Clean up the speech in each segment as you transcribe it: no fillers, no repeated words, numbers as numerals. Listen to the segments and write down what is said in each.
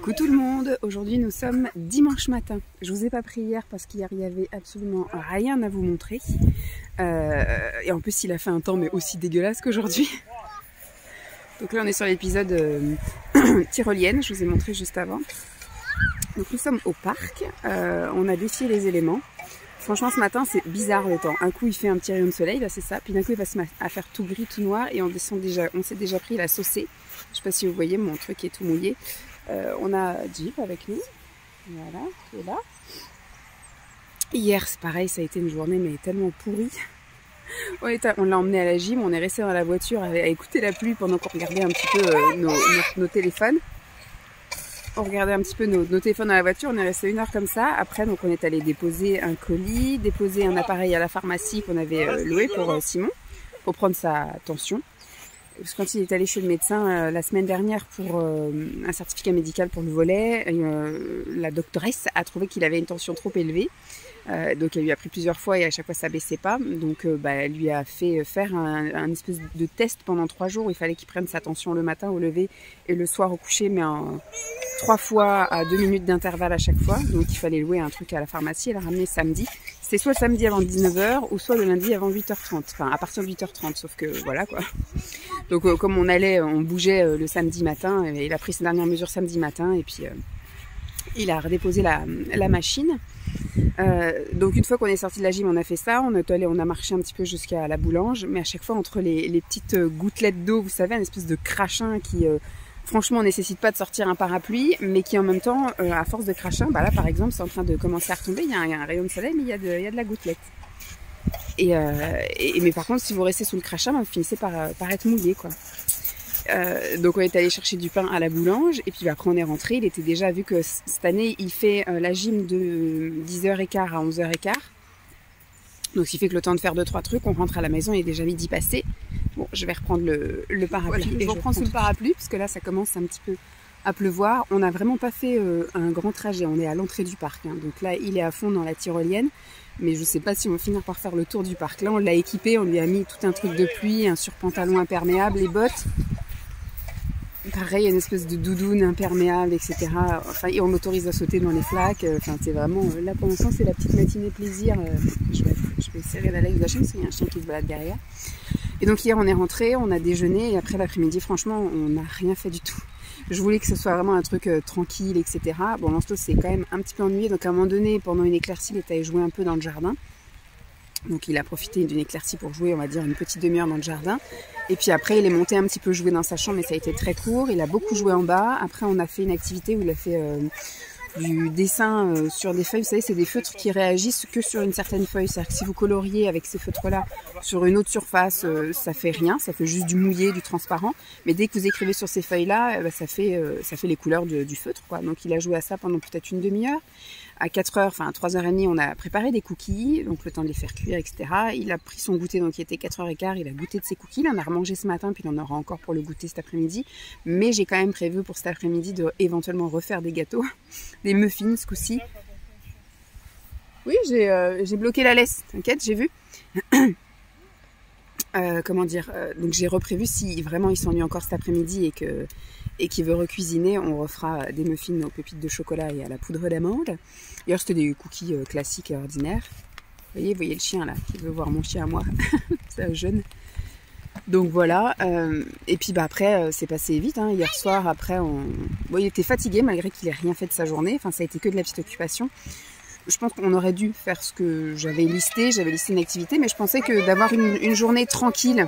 Coucou tout le monde, aujourd'hui nous sommes dimanche matin. Je vous ai pas pris hier parce qu'hier il y avait absolument rien à vous montrer. Et en plus il a fait un temps mais aussi dégueulasse qu'aujourd'hui. Donc là on est sur l'épisode tyrolienne, je vous ai montré juste avant. Donc nous sommes au parc, on a défié les éléments. Franchement ce matin c'est bizarre le temps. Un coup il fait un petit rayon de soleil, là c'est ça, puis d'un coup il va se mettre à faire tout gris, tout noir et on s'est déjà pris la saucée. Je sais pas si vous voyez, mon truc est tout mouillé. On a Jeep avec nous, voilà, qui est là. Hier c'est pareil, ça a été une journée mais tellement pourrie. On l'a emmené à la gym, on est resté dans la voiture à écouter la pluie pendant qu'on regardait un petit peu nos téléphones. On regardait un petit peu nos téléphones dans la voiture, on est resté 1 heure comme ça. Après donc on est allé déposer un colis, déposer un appareil à la pharmacie qu'on avait loué pour Simon, pour prendre sa tension. Parce que quand il est allé chez le médecin la semaine dernière pour un certificat médical pour le volet, la doctoresse a trouvé qu'il avait une tension trop élevée. Donc elle lui a pris plusieurs fois et à chaque fois ça baissait pas. Donc elle lui a fait faire un espèce de test pendant 3 jours. Il fallait qu'il prenne sa tension le matin au lever et le soir au coucher, mais 3 fois à 2 minutes d'intervalle à chaque fois. Donc il fallait louer un truc à la pharmacie et la ramener samedi. C'était soit le samedi avant 19h ou soit le lundi avant 8h30. Enfin à partir de 8h30, sauf que voilà quoi. Donc comme on bougeait le samedi matin, il a pris ses dernières mesures samedi matin et puis il a redéposé la machine. Donc une fois qu'on est sorti de la gym, on a fait ça, on a marché un petit peu jusqu'à la boulange, mais à chaque fois entre les petites gouttelettes d'eau, vous savez, une espèce de crachin qui franchement nécessite pas de sortir un parapluie, mais qui en même temps, à force de crachin, bah là par exemple c'est en train de commencer à retomber, il y a un rayon de soleil mais il y a de la gouttelette. Mais par contre si vous restez sous le crachin, bah, vous finissez par être mouillé quoi. Donc on est allé chercher du pain à la boulange et puis après on est rentré. Il était déjà, vu que cette année il fait la gym de 10h15 à 11h15, donc ce qui fait que le temps de faire 2-3 trucs, on rentre à la maison, il est déjà midi passé. Bon, je vais reprendre le parapluie. Voilà, je reprends sous le parapluie parce que là ça commence un petit peu à pleuvoir. On n'a vraiment pas fait un grand trajet, on est à l'entrée du parc, hein. Donc là il est à fond dans la tyrolienne, mais je sais pas si on va finir par faire le tour du parc. Là on l'a équipé, on lui a mis tout un truc de pluie, un surpantalon imperméable, les bottes. Pareil, une espèce de doudoune imperméable, etc. Enfin, et on m'autorise à sauter dans les flaques. Enfin, c'est vraiment... Là, pour l'instant, c'est la petite matinée plaisir. Je vais serrer la laisse de la chaîne parce qu'il y a un chien qui se balade derrière. Et donc, hier, on est rentré, on a déjeuné. Et après, l'après-midi, franchement, on n'a rien fait du tout. Je voulais que ce soit vraiment un truc tranquille, etc. Bon, Lansto, c'est quand même un petit peu ennuyé. Donc, à un moment donné, pendant une éclaircie, il est allé jouer un peu dans le jardin. Donc il a profité d'une éclaircie pour jouer, on va dire, une petite demi-heure dans le jardin. Et puis après, il est monté un petit peu jouer dans sa chambre, mais ça a été très court. Il a beaucoup joué en bas. Après, on a fait une activité où il a fait du dessin sur des feuilles. Vous savez, c'est des feutres qui réagissent que sur une certaine feuille. C'est-à-dire que si vous coloriez avec ces feutres-là sur une autre surface, ça fait rien. Ça fait juste du mouillé, du transparent. Mais dès que vous écrivez sur ces feuilles-là, ça fait les couleurs du feutre, quoi. Donc il a joué à ça pendant peut-être une demi-heure. À 4h, enfin à 3h30, on a préparé des cookies, donc le temps de les faire cuire, etc. Il a pris son goûter, donc il était 4h15, il a goûté de ses cookies, il en a remangé ce matin, puis il en aura encore pour le goûter cet après-midi. Mais j'ai quand même prévu pour cet après-midi de éventuellement refaire des gâteaux, des muffins ce coup-ci. Oui, j'ai bloqué la laisse, t'inquiète, j'ai vu. Comment dire, donc j'ai reprévu si vraiment il s'ennuie encore cet après-midi et qu'il veut recuisiner, on refera des muffins aux pépites de chocolat et à la poudre d'amande. D'ailleurs c'était des cookies classiques et ordinaires. Vous voyez le chien là, qui veut voir mon chien à moi, c'est jeune. Donc voilà, et puis bah après c'est passé vite, hein. Hier soir après bon, il était fatigué malgré qu'il ait rien fait de sa journée, enfin ça a été que de la petite occupation. Je pense qu'on aurait dû faire ce que j'avais listé une activité, mais je pensais que d'avoir une journée tranquille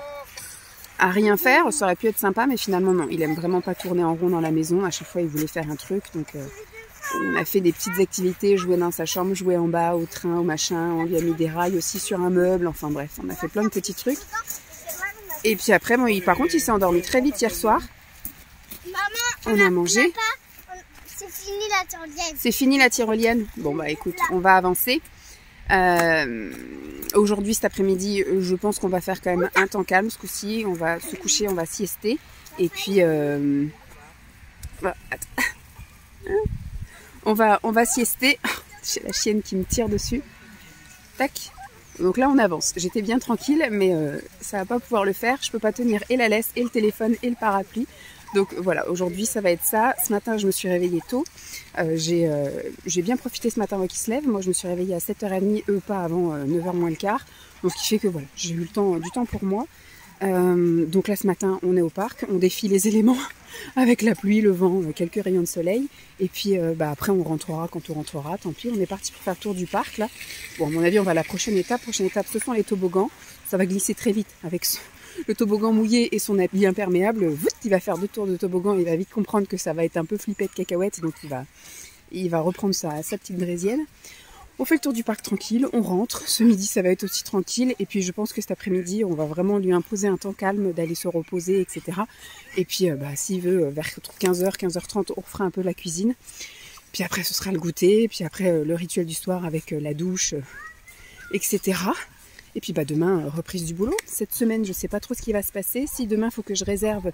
à rien faire, ça aurait pu être sympa, mais finalement non, il aime vraiment pas tourner en rond dans la maison, à chaque fois il voulait faire un truc, donc on a fait des petites activités, jouer dans sa chambre, jouer en bas, au train, au machin, on lui a mis des rails aussi sur un meuble, enfin bref, on a fait plein de petits trucs. Et puis après, bon, par contre il s'est endormi très vite hier soir. Maman, on a mangé. C'est fini la tyrolienne. C'est fini la tyrolienne. Bon bah écoute, on va avancer. Aujourd'hui, cet après-midi, je pense qu'on va faire quand même un temps calme ce coup-ci. On va se coucher, on va siester. Et puis, on va siester. J'ai la chienne qui me tire dessus. Tac. Donc là, on avance. J'étais bien tranquille, mais ça va pas pouvoir le faire. Je peux pas tenir et la laisse, et le téléphone, et le parapluie. Donc voilà, aujourd'hui ça va être ça. Ce matin je me suis réveillée tôt. J'ai bien profité ce matin avant qu'ils se lèvent. Moi je me suis réveillée à 7h30, eux pas avant 9h moins le quart. Donc ce qui fait que voilà, j'ai eu du temps pour moi. Donc là ce matin on est au parc, on défie les éléments avec la pluie, le vent, quelques rayons de soleil. Et puis après on rentrera quand on rentrera, tant pis. On est parti pour faire le tour du parc là. Bon à mon avis on va à la prochaine étape. Prochaine étape ce sont les toboggans. Ça va glisser très vite avec le toboggan mouillé et son habit imperméable. Il va faire 2 tours de toboggan, il va vite comprendre que ça va être un peu flippé de cacahuètes. Donc il va reprendre sa petite draisienne. On fait le tour du parc tranquille, on rentre. Ce midi, ça va être aussi tranquille. Et puis, je pense que cet après-midi, on va vraiment lui imposer un temps calme, d'aller se reposer, etc. Et puis, s'il veut, vers 15h, 15h30, on refera un peu la cuisine. Puis après, ce sera le goûter. Puis après, le rituel du soir avec la douche, etc. Et puis, demain, reprise du boulot. Cette semaine, je ne sais pas trop ce qui va se passer. Si demain, il faut que je réserve...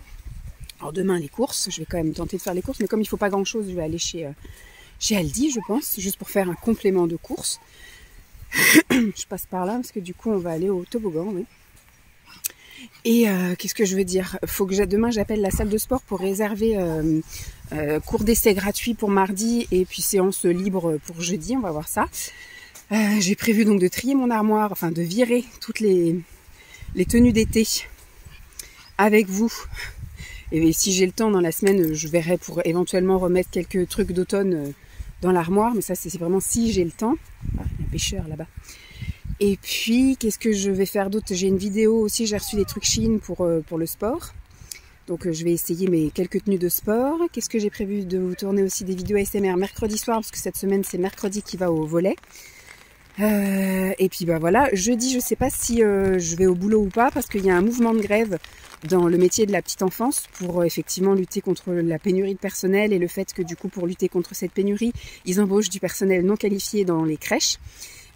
Alors, demain, les courses. Je vais quand même tenter de faire les courses. Mais comme il ne faut pas grand-chose, je vais aller chez Aldi, je pense, juste pour faire un complément de course. Je passe par là parce que du coup on va aller au toboggan, oui. Et qu'est-ce que je veux dire? Faut que demain j'appelle la salle de sport pour réserver cours d'essai gratuit pour mardi et puis séance libre pour jeudi, on va voir ça. J'ai prévu donc de trier mon armoire, enfin de virer toutes les tenues d'été avec vous. Et si j'ai le temps dans la semaine, je verrai pour éventuellement remettre quelques trucs d'automne dans l'armoire, mais ça c'est vraiment si j'ai le temps. Ah, il y a un pêcheur là-bas. Et puis, qu'est-ce que je vais faire d'autre? J'ai une vidéo aussi, j'ai reçu des trucs Shein pour le sport. Donc je vais essayer mes quelques tenues de sport. Qu'est-ce que j'ai prévu de vous tourner aussi des vidéos ASMR mercredi soir, parce que cette semaine c'est mercredi qui va au volet. Et puis voilà, jeudi je sais pas si je vais au boulot ou pas, parce qu'il y a un mouvement de grève dans le métier de la petite enfance pour effectivement lutter contre la pénurie de personnel et le fait que du coup pour lutter contre cette pénurie, ils embauchent du personnel non qualifié dans les crèches,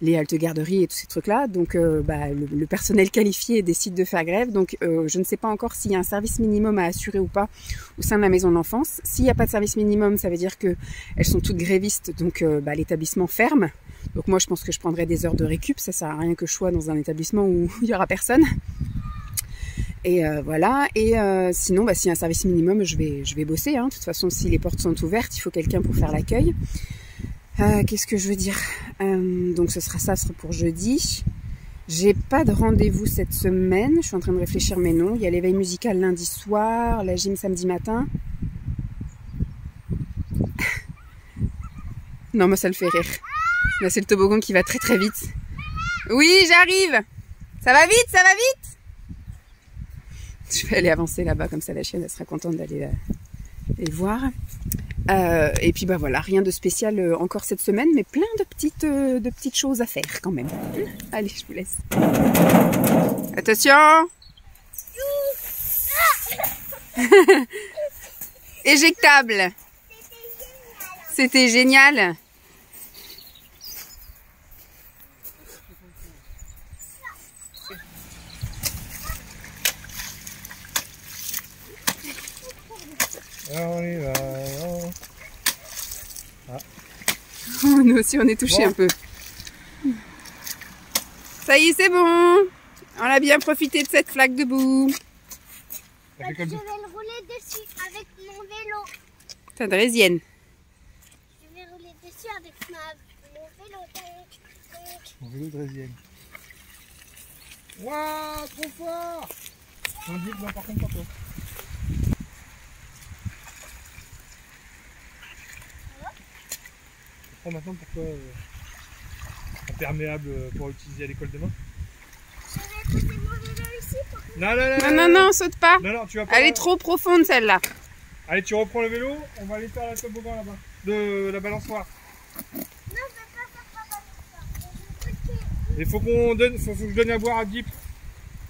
les haltes garderies et tous ces trucs là. Donc le personnel qualifié décide de faire grève. Donc je ne sais pas encore s'il y a un service minimum à assurer ou pas au sein de la maison de l'enfance. S'il n'y a pas de service minimum, ça veut dire que elles sont toutes grévistes, donc l'établissement ferme. Donc moi je pense que je prendrai des heures de récup, ça sert à rien que je sois dans un établissement où il n'y aura personne. Et voilà, et sinon s'il y a un service minimum, je vais bosser, hein. De toute façon si les portes sont ouvertes, il faut quelqu'un pour faire l'accueil. Qu'est-ce que je veux dire, donc ce sera pour jeudi. J'ai pas de rendez-vous cette semaine, je suis en train de réfléchir, mais non. Il y a l'éveil musical lundi soir, la gym samedi matin. Non, moi ça le fait rire. Là c'est le toboggan qui va très très vite. Oui, j'arrive. Ça va vite, ça va vite. Je vais aller avancer là-bas, comme ça la chienne elle sera contente d'aller les voir. Et puis voilà, rien de spécial encore cette semaine, mais plein de petites choses à faire quand même. Allez, je vous laisse. Attention. Éjectable. C'était génial. On y va. Ah. Nous aussi on est touchés un peu. Ça y est, c'est bon. On a bien profité de cette flaque de boue. Je vais le rouler dessus avec mon vélo. Ta draisienne. Je vais rouler dessus avec mon vélo. Mon vélo draisienne. Waouh, trop fort. Non, par contre, pas toi. Maintenant pourquoi imperméable pour utiliser à l'école demain? Je vais poser mon vélo ici pour Non, que... non, saute pas. Non, tu vas pas. Elle est trop profonde celle-là. Allez, tu reprends le vélo, on va aller faire la toboggan là-bas, de la balançoire. Non, je ne vais pas faire la balançoire. Il faut que je donne à boire à Deep.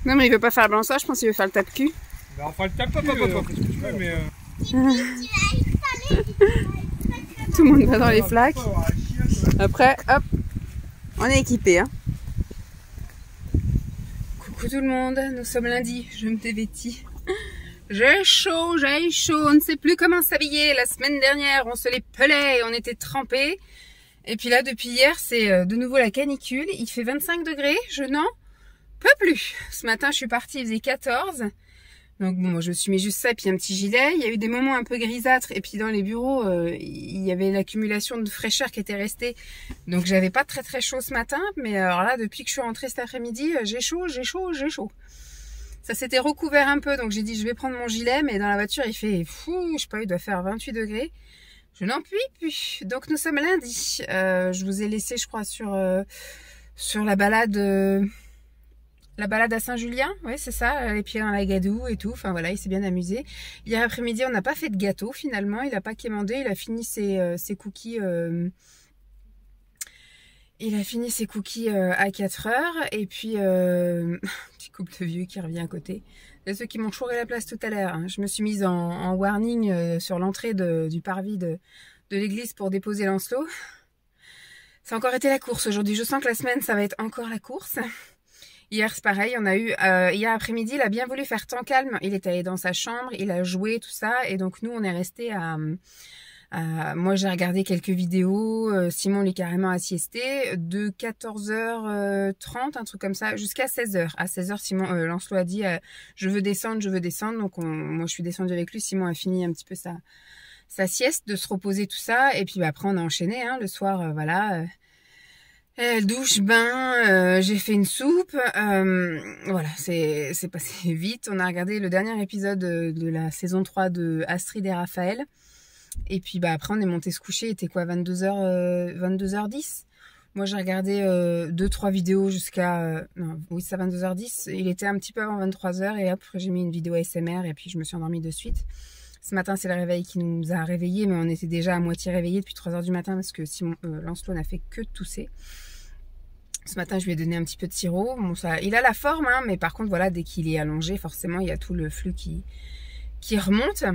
Non, mais il veut pas faire la balançoire, je pense qu'il veut faire le tape-cul. Ben, enfin, le tape pas, parce que tu veux, mais... Tout le monde va dans les flaques. Après, hop, on est équipé. Hein. Coucou tout le monde, nous sommes lundi, je me dévêtis. J'ai chaud, on ne sait plus comment s'habiller. La semaine dernière, on se les pelait, on était trempés. Et puis là, depuis hier, c'est de nouveau la canicule. Il fait 25 degrés, je n'en peux plus. Ce matin, je suis partie, il faisait 14. Donc bon, moi, je me suis mis juste ça et puis un petit gilet. Il y a eu des moments un peu grisâtres et puis dans les bureaux, il y avait l'accumulation de fraîcheur qui était restée. Donc j'avais pas très très chaud ce matin, mais alors là, depuis que je suis rentrée cet après-midi, j'ai chaud, j'ai chaud, j'ai chaud. Ça s'était recouvert un peu, donc j'ai dit je vais prendre mon gilet, mais dans la voiture il fait fou, je sais pas, il doit faire 28 degrés. Je n'en puis plus. Donc nous sommes lundi. Je vous ai laissé, je crois, sur la balade à Saint-Julien. Oui, c'est ça, les pieds dans la gadoue et tout. Enfin voilà, il s'est bien amusé. Hier après-midi, on n'a pas fait de gâteau finalement. Il n'a pas quémandé, il a fini ses cookies. Il a fini ses cookies à 4 heures. Et puis, petit couple de vieux qui revient à côté. C'est ceux qui m'ont chouré la place tout à l'heure. Hein. Je me suis mise en warning sur l'entrée du parvis de l'église pour déposer Lancelot. Ça a encore été la course aujourd'hui. Je sens que la semaine, ça va être encore la course. Hier, c'est pareil. On a eu hier après-midi, il a bien voulu faire temps calme. Il est allé dans sa chambre, il a joué, tout ça. Et donc, nous, on est resté moi, j'ai regardé quelques vidéos. Simon, lui, carrément a siesté. De 14h30, un truc comme ça, jusqu'à 16h. À 16h, Simon, Lancelot a dit je veux descendre, je veux descendre. Donc, moi, je suis descendue avec lui. Simon a fini un petit peu sa sieste, de se reposer, tout ça. Et puis, après, on a enchaîné. Hein, le soir, voilà. Douche, bain, j'ai fait une soupe. Voilà, c'est passé vite. On a regardé le dernier épisode de la saison 3 de Astrid et Raphaël. Et puis après on est monté se coucher, il était quoi, 22h10. Moi j'ai regardé 2-3 vidéos jusqu'à oui, c'est 22h10. Il était un petit peu avant 23h et hop, j'ai mis une vidéo ASMR et puis je me suis endormie de suite. Ce matin c'est le réveil qui nous a réveillés, mais on était déjà à moitié réveillés depuis 3h du matin parce que Lancelot n'a fait que tousser. Ce matin, je lui ai donné un petit peu de sirop. Bon, ça, il a la forme, hein, mais par contre, voilà, dès qu'il est allongé, forcément, il y a tout le flux qui remonte.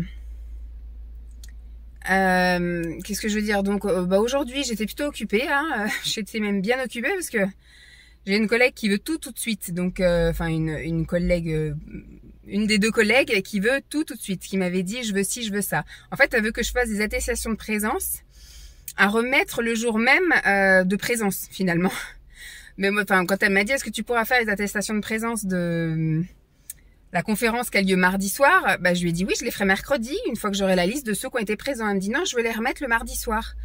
Qu'est-ce que je veux dire? Donc, aujourd'hui, j'étais plutôt occupée. Hein, j'étais même bien occupée parce que j'ai une collègue qui veut tout de suite. Donc, enfin, une collègue, une des deux collègues qui veut tout de suite, qui m'avait dit je veux ci, je veux ça. En fait, elle veut que je fasse des attestations de présence à remettre le jour même de présence, finalement. Mais moi, enfin, quand elle m'a dit est-ce que tu pourras faire les attestations de présence de la conférence qui a lieu mardi soir, bah, je lui ai dit oui, je les ferai mercredi, une fois que j'aurai la liste de ceux qui ont été présents. Elle me dit non, je vais les remettre le mardi soir.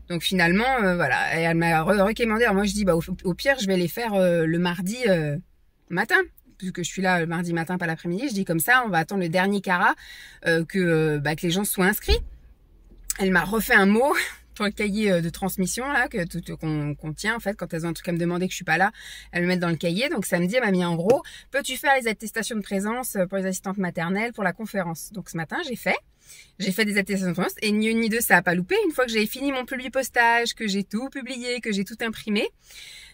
Donc finalement, voilà, et elle m'a recommandé. Alors moi je dis bah au pire, je vais les faire le mardi matin, puisque je suis là le mardi matin, pas l'après-midi. Je dis comme ça, on va attendre le dernier carat que les gens soient inscrits. Elle m'a refait un mot pour le cahier de transmission là qu'on tient en fait quand elles ont un truc à me demander que je suis pas là, elles me mettent dans le cahier. Donc samedi elle m'a mis en gros peux-tu faire les attestations de présence pour les assistantes maternelles pour la conférence. Donc ce matin j'ai fait des attestations de présence et ni une ni deux ça a pas loupé. Une fois que j'ai fini mon publi-postage, que j'ai tout publié, que j'ai tout imprimé,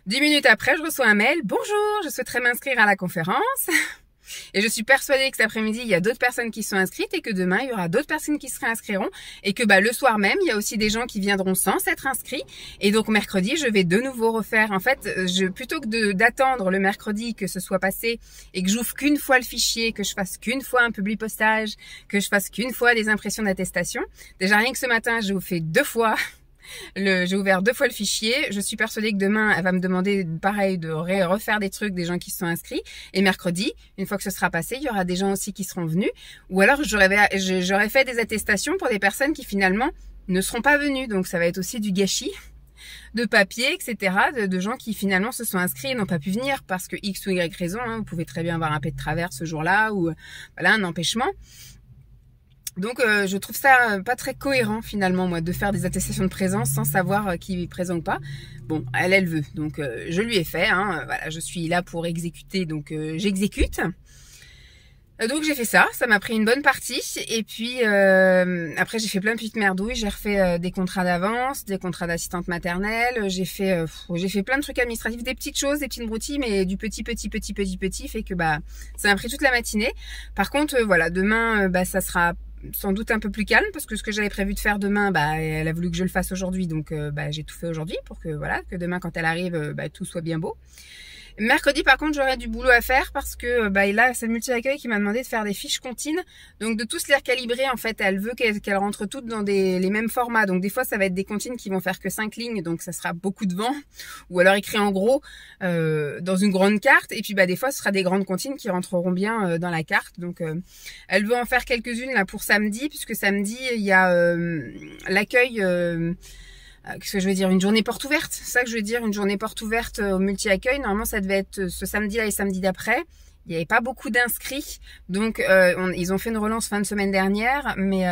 10 minutes après je reçois un mail: bonjour, je souhaiterais m'inscrire à la conférence. Et je suis persuadée que cet après-midi, il y a d'autres personnes qui sont inscrites et que demain, il y aura d'autres personnes qui se réinscriront et que le soir même, il y a aussi des gens qui viendront sans s'être inscrits. Et donc mercredi, je vais de nouveau refaire. En fait, plutôt que d'attendre le mercredi que ce soit passé et que j'ouvre qu'une fois le fichier, que je fasse qu'une fois un publi-postage, que je fasse qu'une fois des impressions d'attestation. Déjà, rien que ce matin, j'ai fait 2 fois. J'ai ouvert 2 fois le fichier. Je suis persuadée que demain, elle va me demander pareil de refaire des trucs des gens qui se sont inscrits. Et mercredi, une fois que ce sera passé, il y aura des gens aussi qui seront venus. Ou alors, j'aurais fait des attestations pour des personnes qui finalement ne seront pas venues. Donc, ça va être aussi du gâchis de papier, etc. De gens qui finalement se sont inscrits et n'ont pas pu venir parce que X ou Y raison. Hein, vous pouvez très bien avoir un pet de travers ce jour-là ou voilà un empêchement. Donc je trouve ça pas très cohérent finalement moi de faire des attestations de présence sans savoir qui est présent ou pas. Bon, elle veut, donc je lui ai fait. Hein, voilà, je suis là pour exécuter, donc j'exécute. Donc j'ai fait ça m'a pris une bonne partie. Et puis après j'ai fait plein de petites merdouilles. J'ai refait des contrats d'avance, des contrats d'assistante maternelle. J'ai fait plein de trucs administratifs, des petites choses, des petites broutilles, mais du petit fait que ça m'a pris toute la matinée. Par contre voilà, demain ça sera sans doute un peu plus calme parce que ce que j'avais prévu de faire demain, elle a voulu que je le fasse aujourd'hui, donc j'ai tout fait aujourd'hui pour que voilà, que demain quand elle arrive, tout soit bien beau. Mercredi, par contre, j'aurai du boulot à faire parce que là, c'est le multi-accueil qui m'a demandé de faire des fiches comptines. Donc, de tous les recalibrer, en fait, elle veut qu'elles rentrent toutes dans les mêmes formats. Donc, des fois, ça va être des comptines qui vont faire que 5 lignes. Donc, ça sera beaucoup de vent. Ou alors écrit en gros dans une grande carte. Et puis, des fois, ce sera des grandes comptines qui rentreront bien dans la carte. Donc, elle veut en faire quelques-unes là pour samedi. Puisque samedi, il y a l'accueil... qu'est-ce que je veux dire, une journée porte ouverte, c'est ça que je veux dire, une journée porte ouverte au multi-accueil. Normalement, ça devait être ce samedi-là et samedi d'après. Il n'y avait pas beaucoup d'inscrits, donc ils ont fait une relance fin de semaine dernière, mais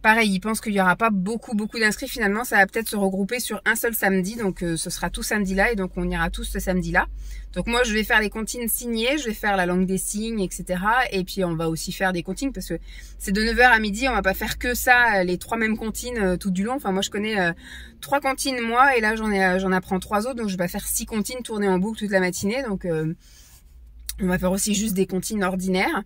pareil, ils pensent qu'il n'y aura pas beaucoup d'inscrits. Finalement, ça va peut-être se regrouper sur un seul samedi, donc ce sera tout samedi-là, et donc on ira tous ce samedi-là. Donc moi, je vais faire les comptines signées, je vais faire la langue des signes, etc. Et puis on va aussi faire des comptines, parce que c'est de 9h à midi, on va pas faire que ça, les 3 mêmes comptines tout du long. Enfin, moi, je connais 3 comptines, moi, et là, j'en apprends 3 autres, donc je vais faire 6 comptines tournées en boucle toute la matinée. Donc on va faire aussi juste des comptines ordinaires.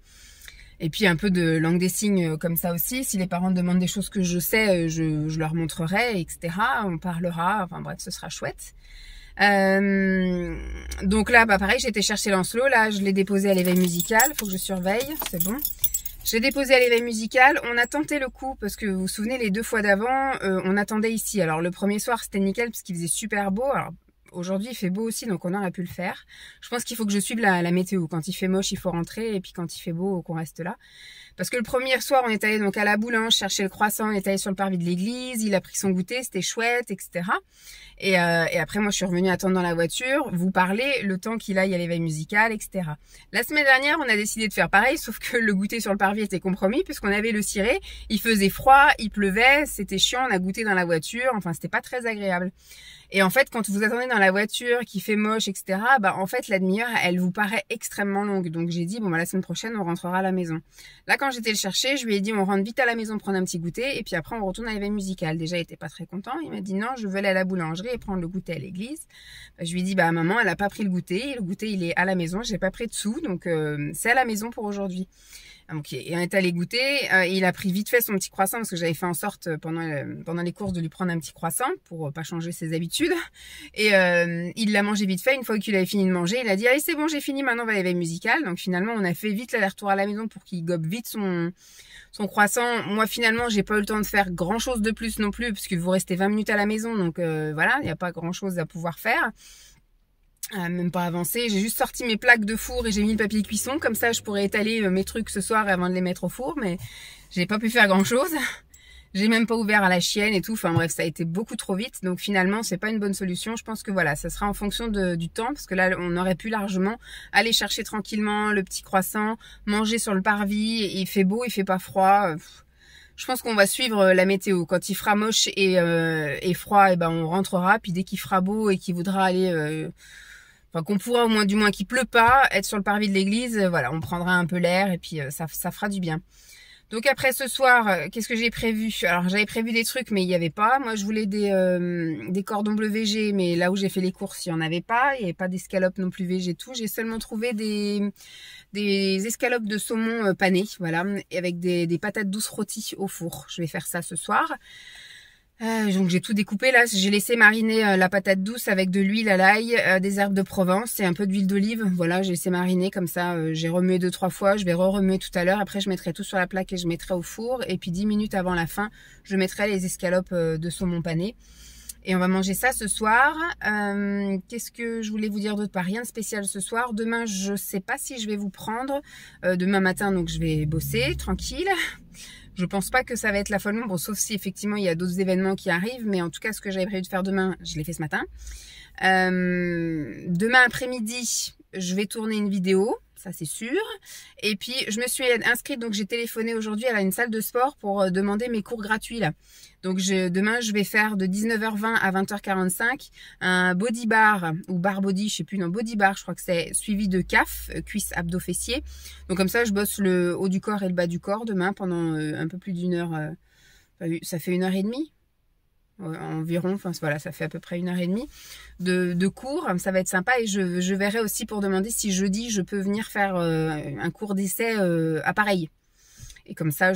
Et puis un peu de langue des signes comme ça aussi. Si les parents demandent des choses que je sais, je leur montrerai, etc. On parlera, enfin bref, ce sera chouette. Donc là, pareil, j'ai été chercher Lancelot. Là, je l'ai déposé à l'éveil musical. Faut que je surveille, c'est bon. Je l'ai déposé à l'éveil musical. On a tenté le coup, parce que vous vous souvenez, les 2 fois d'avant, on attendait ici. Alors le premier soir, c'était nickel, parce qu'il faisait super beau. Alors, aujourd'hui, il fait beau aussi, donc on aurait pu le faire. Je pense qu'il faut que je suive la météo. Quand il fait moche, il faut rentrer, et puis quand il fait beau, qu'on reste là. Parce que le premier soir, on est allé donc à la boulange chercher le croissant, on est allé sur le parvis de l'église, il a pris son goûter, c'était chouette, etc. Et après, moi, je suis revenue attendre dans la voiture, vous parler le temps qu'il aille à l'éveil musical, etc. La semaine dernière, on a décidé de faire pareil, sauf que le goûter sur le parvis était compromis, puisqu'on avait le ciré, il faisait froid, il pleuvait, c'était chiant, on a goûté dans la voiture, enfin, c'était pas très agréable. Et en fait, quand vous attendez dans la voiture, qui fait moche, etc., en fait, la demi-heure, elle vous paraît extrêmement longue. Donc, j'ai dit, bon, la semaine prochaine, on rentrera à la maison. Là, quand j'étais le chercher, je lui ai dit, on rentre vite à la maison prendre un petit goûter, et puis après, on retourne à l'éveil musical. Déjà, il était pas très content. Il m'a dit, non, je veux aller à la boulangerie et prendre le goûter à l'église. Je lui ai dit, maman, elle a pas pris le goûter. Le goûter, il est à la maison. J'ai pas pris de sous, donc c'est à la maison pour aujourd'hui. Donc, il est allé goûter, il a pris vite fait son petit croissant parce que j'avais fait en sorte pendant les courses de lui prendre un petit croissant pour pas changer ses habitudes. Et il l'a mangé vite fait. Une fois qu'il avait fini de manger, il a dit allez c'est bon j'ai fini, maintenant on va à l'éveil musical. Donc finalement on a fait vite l'aller-retour à la maison pour qu'il gobe vite son croissant. Moi finalement j'ai pas eu le temps de faire grand chose de plus non plus parce qu'il vous restez 20 minutes à la maison. Donc voilà, il n'y a pas grand chose à pouvoir faire. Même pas avancé, j'ai juste sorti mes plaques de four et j'ai mis le papier cuisson, comme ça je pourrais étaler mes trucs ce soir avant de les mettre au four, mais j'ai pas pu faire grand chose. J'ai même pas ouvert à la chienne et tout, enfin bref, ça a été beaucoup trop vite, donc finalement c'est pas une bonne solution. Je pense que voilà, ça sera en fonction du temps, parce que là on aurait pu largement aller chercher tranquillement le petit croissant, manger sur le parvis, il fait beau, il fait pas froid. Je pense qu'on va suivre la météo. Quand il fera moche et froid, on rentrera, puis dès qu'il fera beau et qu'il voudra aller... Enfin, qu'on pourra du moins qu'il pleut pas, être sur le parvis de l'église, voilà, on prendra un peu l'air et puis ça fera du bien. Donc après ce soir, qu'est-ce que j'ai prévu? Alors j'avais prévu des trucs mais il n'y avait pas. Moi je voulais des cordons bleus VG, mais là où j'ai fait les courses, il n'y en avait pas. Il n'y avait pas d'escalopes non plus VG tout. J'ai seulement trouvé des escalopes de saumon panées, voilà, avec des patates douces rôties au four. Je vais faire ça ce soir. Donc j'ai tout découpé là, j'ai laissé mariner la patate douce avec de l'huile à l'ail, des herbes de Provence et un peu d'huile d'olive. Voilà, j'ai laissé mariner comme ça, j'ai remué 2-3 fois, je vais remuer tout à l'heure. Après je mettrai tout sur la plaque et je mettrai au four. Et puis 10 minutes avant la fin, je mettrai les escalopes de saumon pané. Et on va manger ça ce soir. Qu'est-ce que je voulais vous dire d'autre? Pas rien de spécial ce soir. Demain, je sais pas si je vais vous prendre. Demain matin, donc je vais bosser, tranquille. Je pense pas que ça va être la folle, bon, sauf si effectivement il y a d'autres événements qui arrivent, mais en tout cas ce que j'avais prévu de faire demain, je l'ai fait ce matin. Demain après-midi, je vais tourner une vidéo, ça c'est sûr. Et puis je me suis inscrite, donc j'ai téléphoné aujourd'hui à une salle de sport pour demander mes cours gratuits là. Donc demain je vais faire de 19h20 à 20h45 un body bar ou bar body, je sais plus, non body bar je crois que c'est, suivi de CAF, cuisse abdos fessiers. Donc comme ça je bosse le haut du corps et le bas du corps demain pendant un peu plus d'une heure, ça fait 1h30 environ, enfin voilà, ça fait à peu près 1h30 de cours, ça va être sympa. Et je verrai aussi pour demander si jeudi je peux venir faire un cours d'essai à pareil. Et comme ça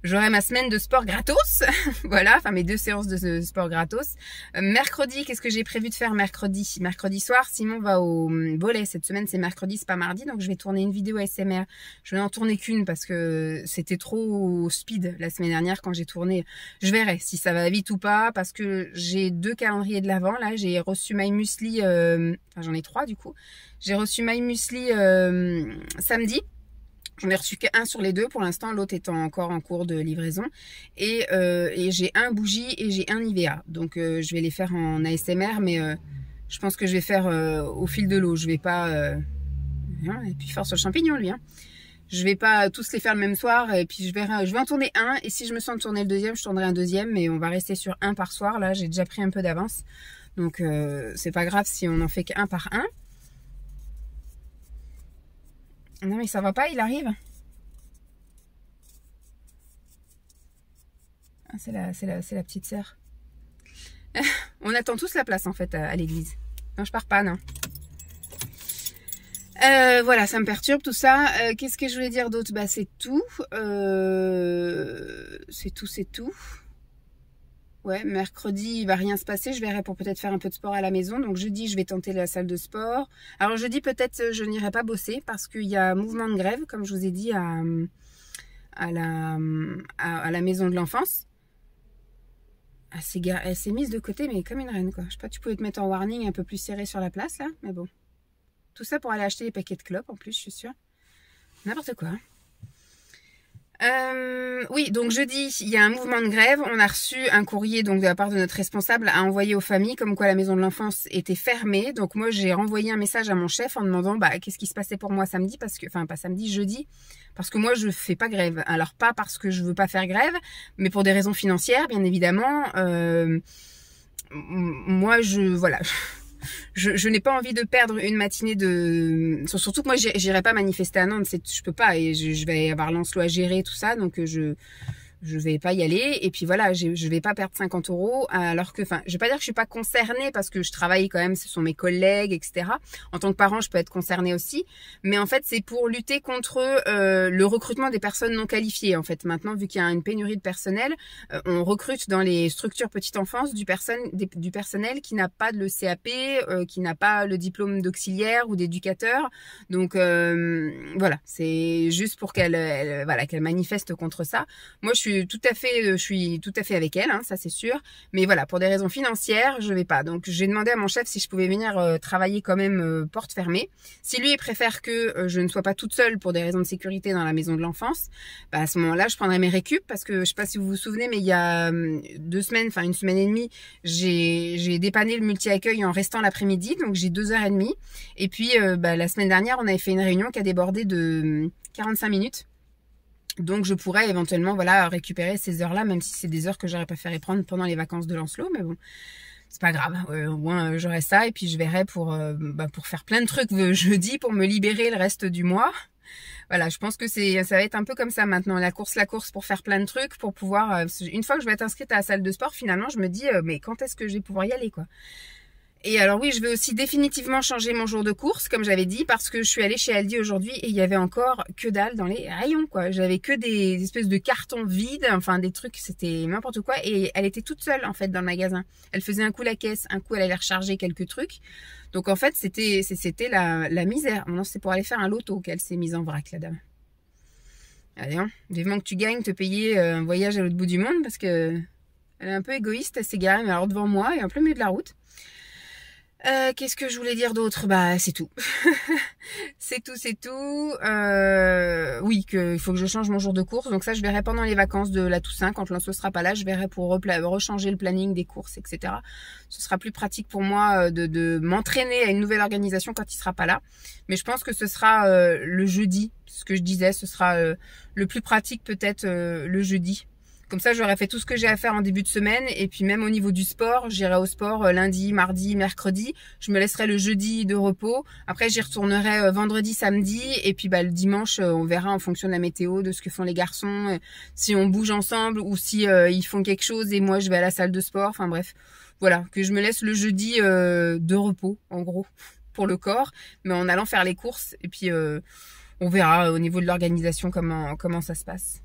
j'aurai ma semaine de sport gratos. Voilà, enfin mes 2 séances de sport gratos. Mercredi, qu'est-ce que j'ai prévu de faire mercredi? Mercredi soir, Simon va au volley. Cette semaine, c'est mercredi, c'est pas mardi, donc je vais tourner une vidéo ASMR. Je vais en tourner qu'une parce que c'était trop speed la semaine dernière quand j'ai tourné. Je verrai si ça va vite ou pas parce que j'ai 2 calendriers de l'avant. Là, j'ai reçu My Muesli, enfin j'en ai 3 du coup. J'ai reçu My Muesli samedi. J'en ai reçu qu'un sur les 2 pour l'instant, l'autre étant encore en cours de livraison. Et j'ai un bougie et j'ai un Nivea. Donc je vais les faire en ASMR, mais je pense que je vais faire au fil de l'eau. Je vais pas... et puis fort sur le champignon lui. Hein. Je vais pas tous les faire le même soir et puis je vais en tourner un. Et si je me sens de tourner le deuxième, je tournerai un deuxième. Mais on va rester sur un par soir. Là, j'ai déjà pris un peu d'avance. Donc c'est pas grave si on en fait qu'un par un. Non mais ça va pas, il arrive. Ah, c'est la petite sœur. On attend tous la place en fait à l'église. Non, je pars pas, non. Voilà, ça me perturbe tout ça. Qu'est-ce que je voulais dire d'autre? Bah c'est tout. C'est tout. Ouais, mercredi, il va rien se passer. Je verrai pour peut-être faire un peu de sport à la maison. Donc jeudi, je vais tenter la salle de sport. Alors jeudi, peut-être je n'irai pas bosser parce qu'il y a mouvement de grève, comme je vous ai dit, à la maison de l'enfance. Elle s'est mise de côté, mais comme une reine, quoi. Je sais pas, tu pouvais te mettre en warning un peu plus serré sur la place, là. Mais bon. Tout ça pour aller acheter des paquets de clopes, en plus, je suis sûre. N'importe quoi. Oui, donc jeudi, il y a un mouvement de grève. On a reçu un courrier donc de la part de notre responsable à envoyer aux familles, comme quoi la maison de l'enfance était fermée. Donc moi, j'ai renvoyé un message à mon chef en demandant qu'est-ce qui se passait pour moi samedi, parce que, enfin pas samedi, jeudi, parce que moi je fais pas grève. Alors pas parce que je veux pas faire grève, mais pour des raisons financières, bien évidemment. Moi, voilà. Je n'ai pas envie de perdre une matinée de... Surtout que moi, j'irai pas manifester à Nantes, je peux pas, et je vais avoir Lancelot à gérer, tout ça, donc je vais pas y aller. Et puis voilà, je vais pas perdre 50 €, alors que, enfin, je vais pas dire que je suis pas concernée parce que je travaille quand même, ce sont mes collègues, etc. En tant que parent, je peux être concernée aussi. Mais en fait, c'est pour lutter contre le recrutement des personnes non qualifiées. En fait, maintenant, vu qu'il y a une pénurie de personnel, on recrute dans les structures petite enfance du personnel qui n'a pas le CAP, qui n'a pas le diplôme d'auxiliaire ou d'éducateur. Donc voilà, c'est juste pour qu'elle manifeste contre ça. Moi, je suis tout à fait avec elle, hein, ça c'est sûr. Mais voilà, pour des raisons financières, je vais pas. Donc, j'ai demandé à mon chef si je pouvais venir travailler quand même porte fermée. Si lui, il préfère que je ne sois pas toute seule pour des raisons de sécurité dans la maison de l'enfance, à ce moment-là, je prendrai mes récup parce que je sais pas si vous vous souvenez, mais il y a 2 semaines, enfin 1 semaine et demie, j'ai dépanné le multi-accueil en restant l'après-midi, donc j'ai 2h30. Et puis, la semaine dernière, on avait fait une réunion qui a débordé de 45 minutes. Donc je pourrais éventuellement récupérer ces heures-là, même si c'est des heures que j'aurais préféré prendre pendant les vacances de Lancelot, mais bon, c'est pas grave. Au moins j'aurai ça et puis je verrai pour faire plein de trucs jeudi pour me libérer le reste du mois. Voilà, je pense que ça va être un peu comme ça maintenant, la course pour faire plein de trucs, pour pouvoir, une fois que je vais être inscrite à la salle de sport, finalement je me dis mais quand est-ce que je vais pouvoir y aller, quoi. Et alors oui, je vais aussi définitivement changer mon jour de course, comme j'avais dit, parce que je suis allée chez Aldi aujourd'hui et il y avait encore que dalle dans les rayons, quoi. J'avais que des espèces de cartons vides, enfin des trucs, c'était n'importe quoi. Et elle était toute seule, en fait, dans le magasin. Elle faisait un coup la caisse, un coup elle allait recharger quelques trucs. Donc en fait, c'était la misère. Maintenant, c'est pour aller faire un loto qu'elle s'est mise en vrac, la dame. Allez, hein, vivement que tu gagnes, te payer un voyage à l'autre bout du monde, parce que elle est un peu égoïste, elle s'est garée, mais alors devant moi et en plein milieu de la route. Qu'est-ce que je voulais dire d'autre? C'est tout. c'est tout. Oui, qu'il faut que je change mon jour de course. Donc ça, je verrai pendant les vacances de la Toussaint. Quand Lancelot sera pas là, je verrai pour rechanger le planning des courses, etc. Ce sera plus pratique pour moi de m'entraîner à une nouvelle organisation quand il sera pas là. Mais je pense que ce sera le jeudi. Ce que je disais, ce sera le plus pratique peut-être le jeudi. Comme ça, j'aurais fait tout ce que j'ai à faire en début de semaine. Et puis même au niveau du sport, j'irai au sport lundi, mardi, mercredi. Je me laisserai le jeudi de repos. Après, j'y retournerai vendredi, samedi. Et puis le dimanche, on verra en fonction de la météo, de ce que font les garçons. Si on bouge ensemble ou si ils font quelque chose et moi, je vais à la salle de sport. Enfin bref, voilà, que je me laisse le jeudi de repos, en gros, pour le corps. Mais en allant faire les courses. Et puis, on verra au niveau de l'organisation comment ça se passe.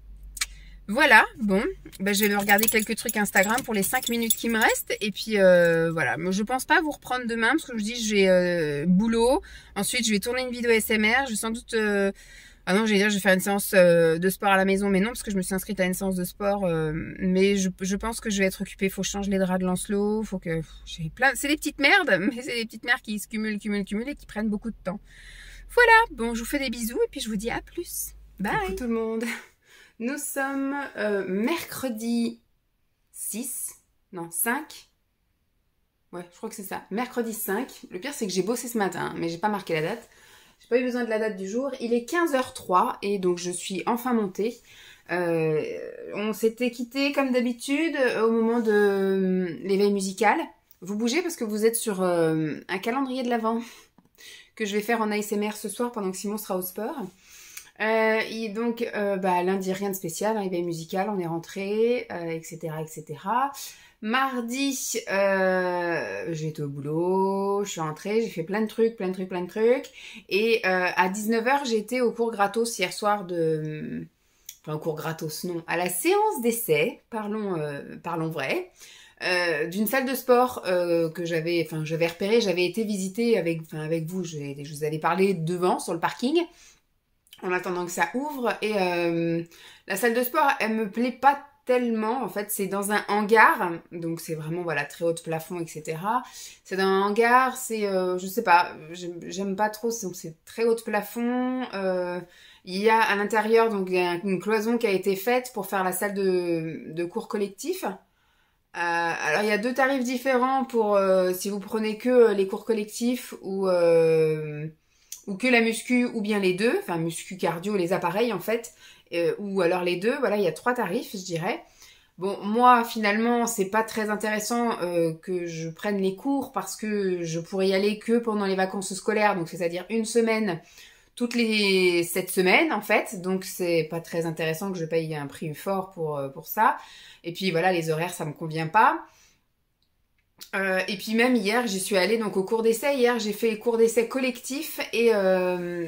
Voilà, bon, ben, je vais me regarder quelques trucs Instagram pour les 5 minutes qui me restent. Et puis voilà, moi, je pense pas vous reprendre demain parce que je vous dis j'ai boulot. Ensuite, je vais tourner une vidéo SMR. Je vais sans doute... Ah non, j'allais dire je vais faire une séance de sport à la maison, mais non, parce que je me suis inscrite à une séance de sport. Mais je pense que je vais être occupée. Faut que je change les draps de Lancelot. Faut que... j'ai plein... C'est des petites merdes, mais c'est des petites merdes qui se cumulent et qui prennent beaucoup de temps. Voilà, bon, je vous fais des bisous et puis je vous dis à plus. Bye. Coucou tout le monde. Nous sommes mercredi 6, non 5. Ouais, je crois que c'est ça. Mercredi 5. Le pire, c'est que j'ai bossé ce matin, mais j'ai pas marqué la date. J'ai pas eu besoin de la date du jour. Il est 15h03 et donc je suis enfin montée. On s'était quitté comme d'habitude au moment de l'éveil musical. Vous bougez parce que vous êtes sur un calendrier de l'Avent que je vais faire en ASMR ce soir pendant que Simon sera au sport. Et donc, lundi, rien de spécial, hein, éveil musical, on est rentré, etc., etc. Mardi, j'ai été au boulot, je suis rentrée, j'ai fait plein de trucs. Et à 19h, j'ai été au cours gratos hier soir de... Enfin, au cours gratos, non. À la séance d'essai, parlons vrai. D'une salle de sport que j'avais repérée, j'avais été visiter avec vous, je vous avais parlé devant, sur le parking, en attendant que ça ouvre. Et la salle de sport, elle me plaît pas tellement. En fait, c'est dans un hangar, donc c'est vraiment voilà très haut de plafond, etc. C'est dans un hangar, c'est je sais pas, j'aime pas trop. Donc c'est très haut de plafond. Il y a à l'intérieur donc il y a une cloison qui a été faite pour faire la salle de cours collectif. Alors il y a 2 tarifs différents pour si vous prenez que les cours collectifs ou que la muscu ou bien les deux, enfin muscu, cardio, les appareils en fait, ou alors les deux. Voilà, il y a 3 tarifs, je dirais. Bon, moi finalement c'est pas très intéressant que je prenne les cours parce que je pourrais y aller que pendant les vacances scolaires, donc c'est-à-dire une semaine toutes les 7 semaines en fait, donc c'est pas très intéressant que je paye un prix fort pour ça. Et puis voilà, les horaires ça me convient pas. Et puis même hier, j'y suis allée donc au cours d'essai. Hier, j'ai fait le cours d'essai collectif et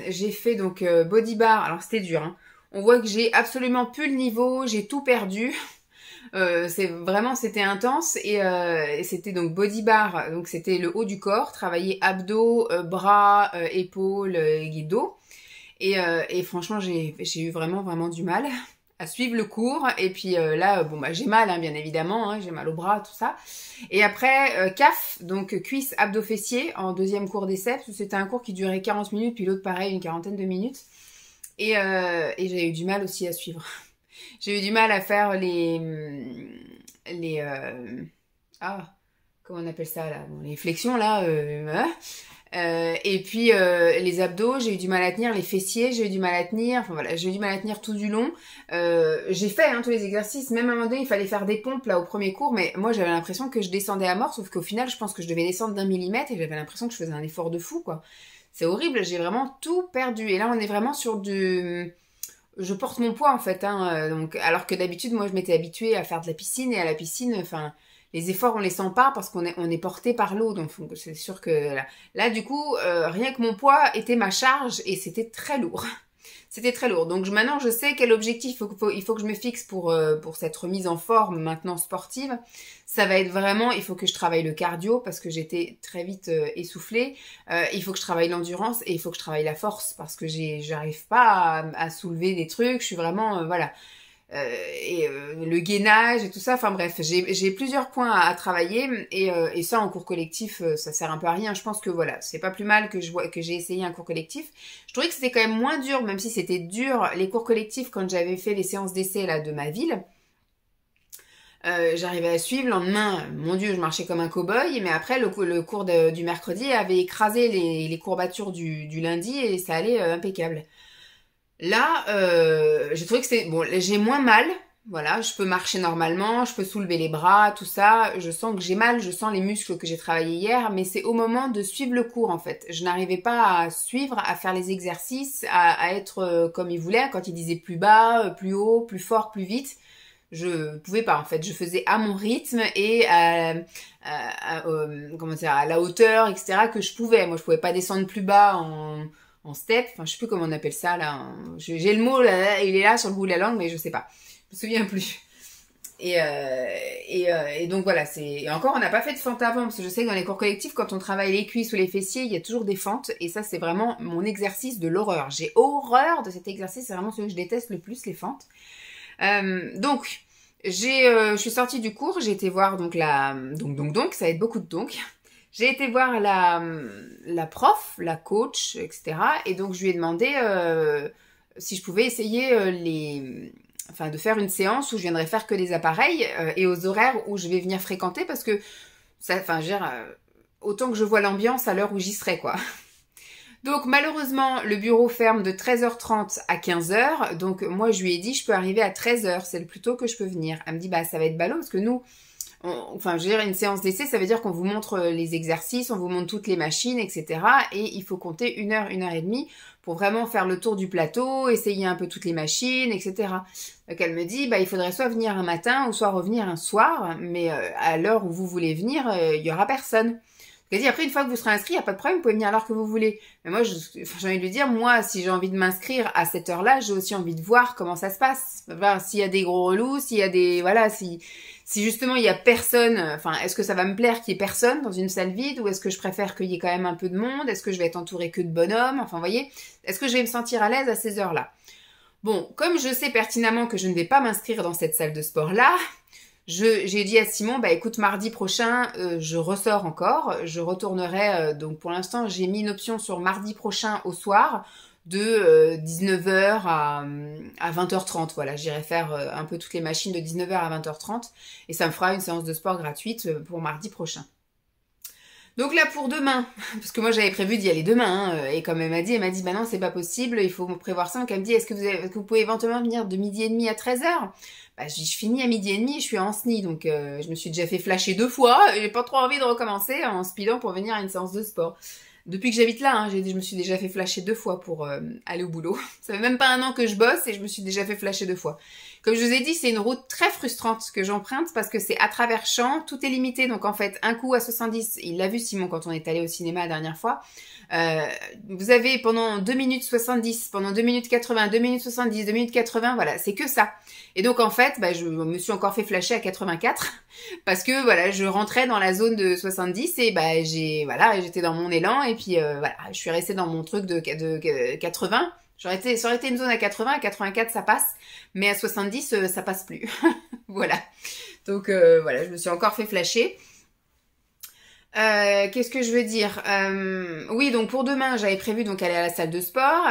j'ai fait donc body bar. Alors c'était dur, hein. On voit que j'ai absolument plus le niveau, j'ai tout perdu. C'était intense et c'était donc body bar. Donc c'était le haut du corps, travailler abdos, bras, épaules et dos. Et franchement, j'ai eu vraiment du mal à suivre le cours. Et puis là, j'ai mal, hein, bien évidemment, hein, j'ai mal au bras, tout ça. Et après, CAF, donc cuisses, abdos, fessiers, en deuxième cours d'essai. C'était un cours qui durait 40 minutes, puis l'autre pareil, une quarantaine de minutes. Et j'ai eu du mal aussi à suivre. J'ai eu du mal à faire comment on appelle ça là, les flexions là. Et puis les abdos, j'ai eu du mal à tenir, les fessiers, j'ai eu du mal à tenir, enfin voilà, j'ai eu du mal à tenir tout du long. J'ai fait tous les exercices, même à un moment donné, il fallait faire des pompes là au premier cours, mais moi j'avais l'impression que je descendais à mort, sauf qu'au final, je pense que je devais descendre d'1 millimètre et j'avais l'impression que je faisais un effort de fou, quoi. C'est horrible, j'ai vraiment tout perdu. Et là, on est vraiment sur du... Je porte mon poids en fait, hein, donc, alors que d'habitude, moi je m'étais habituée à faire de la piscine, et à la piscine, enfin... Les efforts, on les sent pas parce qu'on est porté par l'eau. Donc, c'est sûr que là, du coup, rien que mon poids était ma charge et c'était très lourd. C'était très lourd. Donc, maintenant, je sais quel objectif il faut que je me fixe pour cette remise en forme maintenant sportive. Ça va être vraiment, il faut que je travaille le cardio parce que j'étais très vite essoufflée. Il faut que je travaille l'endurance et il faut que je travaille la force parce que j'arrive pas à soulever des trucs. Je suis vraiment, voilà... le gainage et tout ça, enfin bref, j'ai plusieurs points à travailler et ça en cours collectif ça sert un peu à rien. Je pense que voilà, c'est pas plus mal que j'ai essayé un cours collectif. Je trouvais que c'était quand même moins dur, même si c'était dur les cours collectifs quand j'avais fait les séances d'essai là de ma ville. J'arrivais à suivre. Le lendemain, mon Dieu, je marchais comme un cow-boy, mais après le cours du mercredi avait écrasé les courbatures du lundi et ça allait impeccable. Là, j'ai trouvé que c'est... Bon, j'ai moins mal. Voilà, je peux marcher normalement, je peux soulever les bras, tout ça. Je sens que j'ai mal, je sens les muscles que j'ai travaillé hier, mais c'est au moment de suivre le cours, en fait. Je n'arrivais pas à suivre, à faire les exercices, à être comme il voulait. Quand il disait plus bas, plus haut, plus fort, plus vite, je pouvais pas, en fait. Je faisais à mon rythme et comment dire, à la hauteur, etc., que je pouvais. Moi, je pouvais pas descendre plus bas en step, enfin je sais plus comment on appelle ça là, j'ai le mot là, il est là sur le bout de la langue mais je sais pas. me souviens plus. Et donc voilà, et encore on n'a pas fait de fente avant, parce que je sais que dans les cours collectifs, quand on travaille les cuisses ou les fessiers, il y a toujours des fentes, et ça c'est vraiment mon exercice de l'horreur. J'ai horreur de cet exercice, c'est vraiment celui que je déteste le plus, les fentes. Donc je suis sortie du cours, j'ai été voir donc ça va être beaucoup de donc. J'ai été voir la prof, la coach, etc. Et donc je lui ai demandé si je pouvais essayer de faire une séance où je viendrais faire que des appareils et aux horaires où je vais venir fréquenter, parce que autant que je vois l'ambiance à l'heure où j'y serai, quoi. Donc malheureusement, le bureau ferme de 13h30 à 15h. Donc moi, je lui ai dit, je peux arriver à 13h, c'est le plus tôt que je peux venir. Elle me dit, bah ça va être ballot, parce que nous, une séance d'essai, ça veut dire qu'on vous montre les exercices, on vous montre toutes les machines, etc. Et il faut compter 1 heure, 1 heure et demie pour vraiment faire le tour du plateau, essayer un peu toutes les machines, etc. Donc elle me dit, bah il faudrait soit venir un matin ou soit revenir un soir, mais à l'heure où vous voulez venir, il y aura personne. Elle dit, après, une fois que vous serez inscrit, il n'y a pas de problème, vous pouvez venir à l'heure que vous voulez. Mais moi, j'ai envie de lui dire, moi, si j'ai envie de m'inscrire à cette heure-là, j'ai aussi envie de voir comment ça se passe. Enfin, s'il y a des gros relous, s'il y a si justement il y a personne, est-ce que ça va me plaire qu'il y ait personne dans une salle vide, ou est-ce que je préfère qu'il y ait quand même un peu de monde? Est-ce que je vais être entourée que de bonhommes? Enfin, vous voyez, est-ce que je vais me sentir à l'aise à ces heures-là? Bon, comme je sais pertinemment que je ne vais pas m'inscrire dans cette salle de sport-là, j'ai dit à Simon, bah écoute, mardi prochain, je ressors encore, je retournerai, donc pour l'instant, j'ai mis une option sur mardi prochain au soir, de 19h à 20h30, voilà, j'irai faire un peu toutes les machines de 19h à 20h30, et ça me fera une séance de sport gratuite pour mardi prochain. Donc là pour demain, parce que moi j'avais prévu d'y aller demain, et comme elle m'a dit, bah non c'est pas possible, il faut prévoir ça. Donc elle me dit, est-ce que vous pouvez éventuellement venir de 12h30 à 13h? Bah je finis à 12h30 et je suis en SNI, donc je me suis déjà fait flasher 2 fois, et j'ai pas trop envie de recommencer en speedant pour venir à une séance de sport. Depuis que j'habite là, je me suis déjà fait flasher 2 fois pour aller au boulot. Ça fait même pas 1 an que je bosse et je me suis déjà fait flasher 2 fois. Comme je vous ai dit, c'est une route très frustrante que j'emprunte parce que c'est à travers champs, tout est limité. Donc en fait, un coup à 70, il l'a vu Simon quand on est allé au cinéma la dernière fois, vous avez pendant 2 minutes 70, pendant 2 minutes 80, 2 minutes 70, 2 minutes 80, voilà, c'est que ça. Et donc en fait, je me suis encore fait flasher à 84 parce que voilà, je rentrais dans la zone de 70 et j'étais dans mon élan et puis je suis restée dans mon truc de 80. Ça aurait été une zone à 80, à 84 ça passe, mais à 70 ça passe plus. Voilà. Donc je me suis encore fait flasher. Qu'est-ce que je veux dire? Oui, donc pour demain, j'avais prévu donc aller à la salle de sport.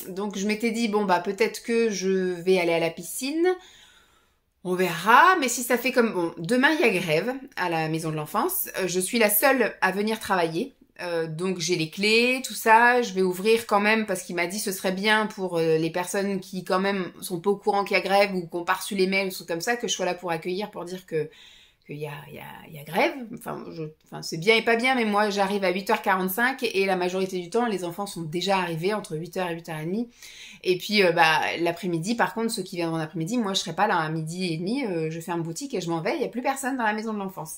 Donc je m'étais dit peut-être que je vais aller à la piscine. On verra, mais si ça fait comme demain il y a grève à la maison de l'enfance. Je suis la seule à venir travailler. Donc j'ai les clés, tout ça, je vais ouvrir quand même parce qu'il m'a dit ce serait bien pour les personnes qui quand même sont pas au courant qu'il y a grève ou qui ont pas reçu les mails ou trucs comme ça, que je sois là pour accueillir, pour dire qu'il y a grève. C'est bien et pas bien, mais moi j'arrive à 8h45 et la majorité du temps les enfants sont déjà arrivés entre 8h et 8h30. Et puis l'après-midi, par contre ceux qui viendront l'après-midi, moi je serai pas là à 12h30, je ferme boutique et je m'en vais, il y a plus personne dans la maison de l'enfance.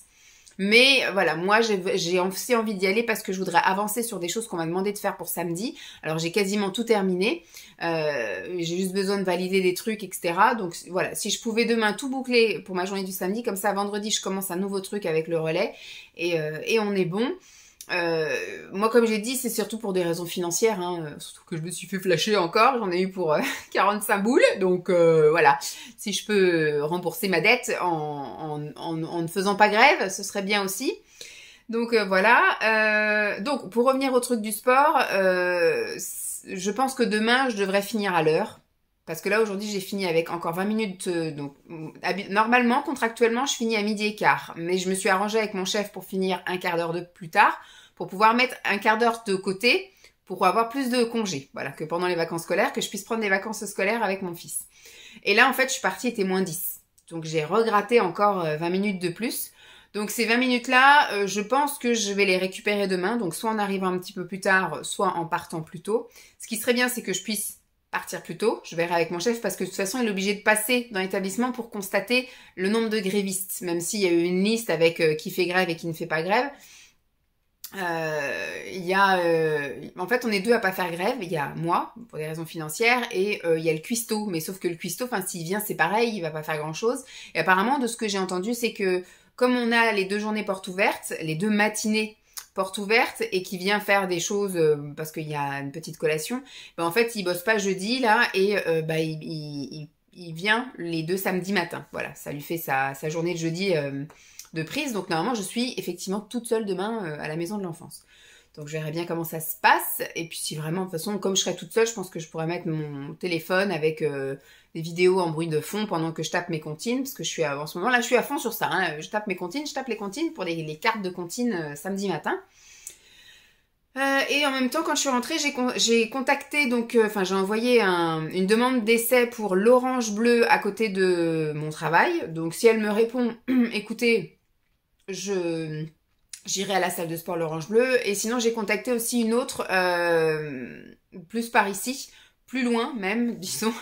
Mais voilà, moi j'ai aussi envie d'y aller parce que je voudrais avancer sur des choses qu'on m'a demandé de faire pour samedi. Alors j'ai quasiment tout terminé, j'ai juste besoin de valider des trucs, etc. Donc voilà, si je pouvais demain tout boucler pour ma journée du samedi, comme ça vendredi je commence un nouveau truc avec le relais et on est bon. Moi comme j'ai dit, c'est surtout pour des raisons financières, surtout que je me suis fait flasher encore, j'en ai eu pour 45 boules, donc voilà, si je peux rembourser ma dette en ne faisant pas grève, ce serait bien aussi. Donc voilà, donc pour revenir au truc du sport, je pense que demain je devrais finir à l'heure. Parce que là, aujourd'hui, j'ai fini avec encore 20 minutes. Donc, normalement, contractuellement, je finis à 12h15. Mais je me suis arrangée avec mon chef pour finir un quart d'heure de plus tard, pour pouvoir mettre un quart d'heure de côté, pour avoir plus de congés. Voilà, que pendant les vacances scolaires, que je puisse prendre des vacances scolaires avec mon fils. Et là, en fait, je suis partie, il était moins 10. Donc, j'ai regratté encore 20 minutes de plus. Donc, ces 20 minutes-là, je pense que je vais les récupérer demain. Donc, soit en arrivant un petit peu plus tard, soit en partant plus tôt. Ce qui serait bien, c'est que je puisse partir plus tôt, je verrai avec mon chef parce que de toute façon il est obligé de passer dans l'établissement pour constater le nombre de grévistes, même s'il y a eu une liste avec qui fait grève et qui ne fait pas grève. En fait, on est deux à pas faire grève. Il y a moi, pour des raisons financières, et il y a le cuistot. Mais sauf que le cuistot, enfin, s'il vient, c'est pareil, il va pas faire grand-chose. Et apparemment, de ce que j'ai entendu, c'est que comme on a les 2 journées portes ouvertes, les 2 matinées portes ouvertes, et qui vient faire des choses parce qu'il y a une petite collation, ben, en fait, il bosse pas jeudi, là, et il vient les 2 samedis matin. Voilà, ça lui fait sa journée de jeudi de prise. Donc normalement, je suis effectivement toute seule demain à la maison de l'enfance. Donc je verrai bien comment ça se passe. Et puis si vraiment, de toute façon, comme je serai toute seule, je pense que je pourrais mettre mon téléphone avec des vidéos en bruit de fond pendant que je tape mes comptines. Parce que je suis en ce moment là, je suis à fond sur ça. Hein. Je tape mes comptines, je tape les comptines pour les cartes de comptines samedi matin. Et en même temps, quand je suis rentrée, j'ai contacté, donc, j'ai envoyé une demande d'essai pour l'Orange Bleu à côté de mon travail. Donc, si elle me répond, écoutez, j'irai à la salle de sport l'Orange Bleu. Et sinon, j'ai contacté aussi une autre, plus par ici, plus loin même, disons,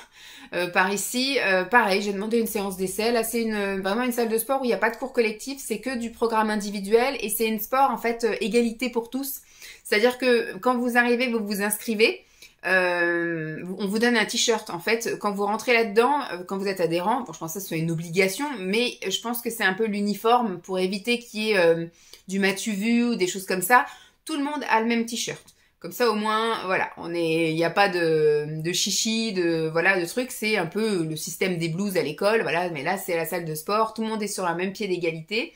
par ici. Pareil, j'ai demandé une séance d'essai. Là, c'est vraiment une salle de sport où il n'y a pas de cours collectif, c'est que du programme individuel. Et c'est une sport, en fait, égalité pour tous. C'est-à-dire que quand vous arrivez, vous vous inscrivez, on vous donne un t-shirt. En fait, quand vous rentrez là-dedans, quand vous êtes adhérent, bon, je pense que ça soit une obligation, mais je pense que c'est un peu l'uniforme pour éviter qu'il y ait du m'as-tu vu ou des choses comme ça. Tout le monde a le même t-shirt. Comme ça, au moins, voilà, il n'y a pas de chichi, de trucs. C'est un peu le système des blues à l'école, voilà. Mais là, c'est la salle de sport. Tout le monde est sur un même pied d'égalité.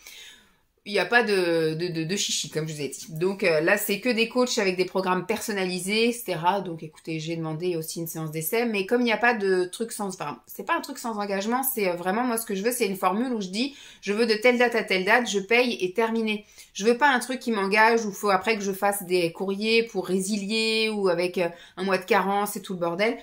Il n'y a pas de chichi, comme je vous ai dit. Donc là, c'est que des coachs avec des programmes personnalisés, etc. Donc écoutez, j'ai demandé aussi une séance d'essai, mais comme il n'y a pas de truc c'est pas un truc sans engagement, c'est vraiment, moi, ce que je veux, c'est une formule où je dis, je veux de telle date à telle date, je paye et terminé. Je veux pas un truc qui m'engage où il faut après que je fasse des courriers pour résilier ou avec un mois de carence et tout le bordel.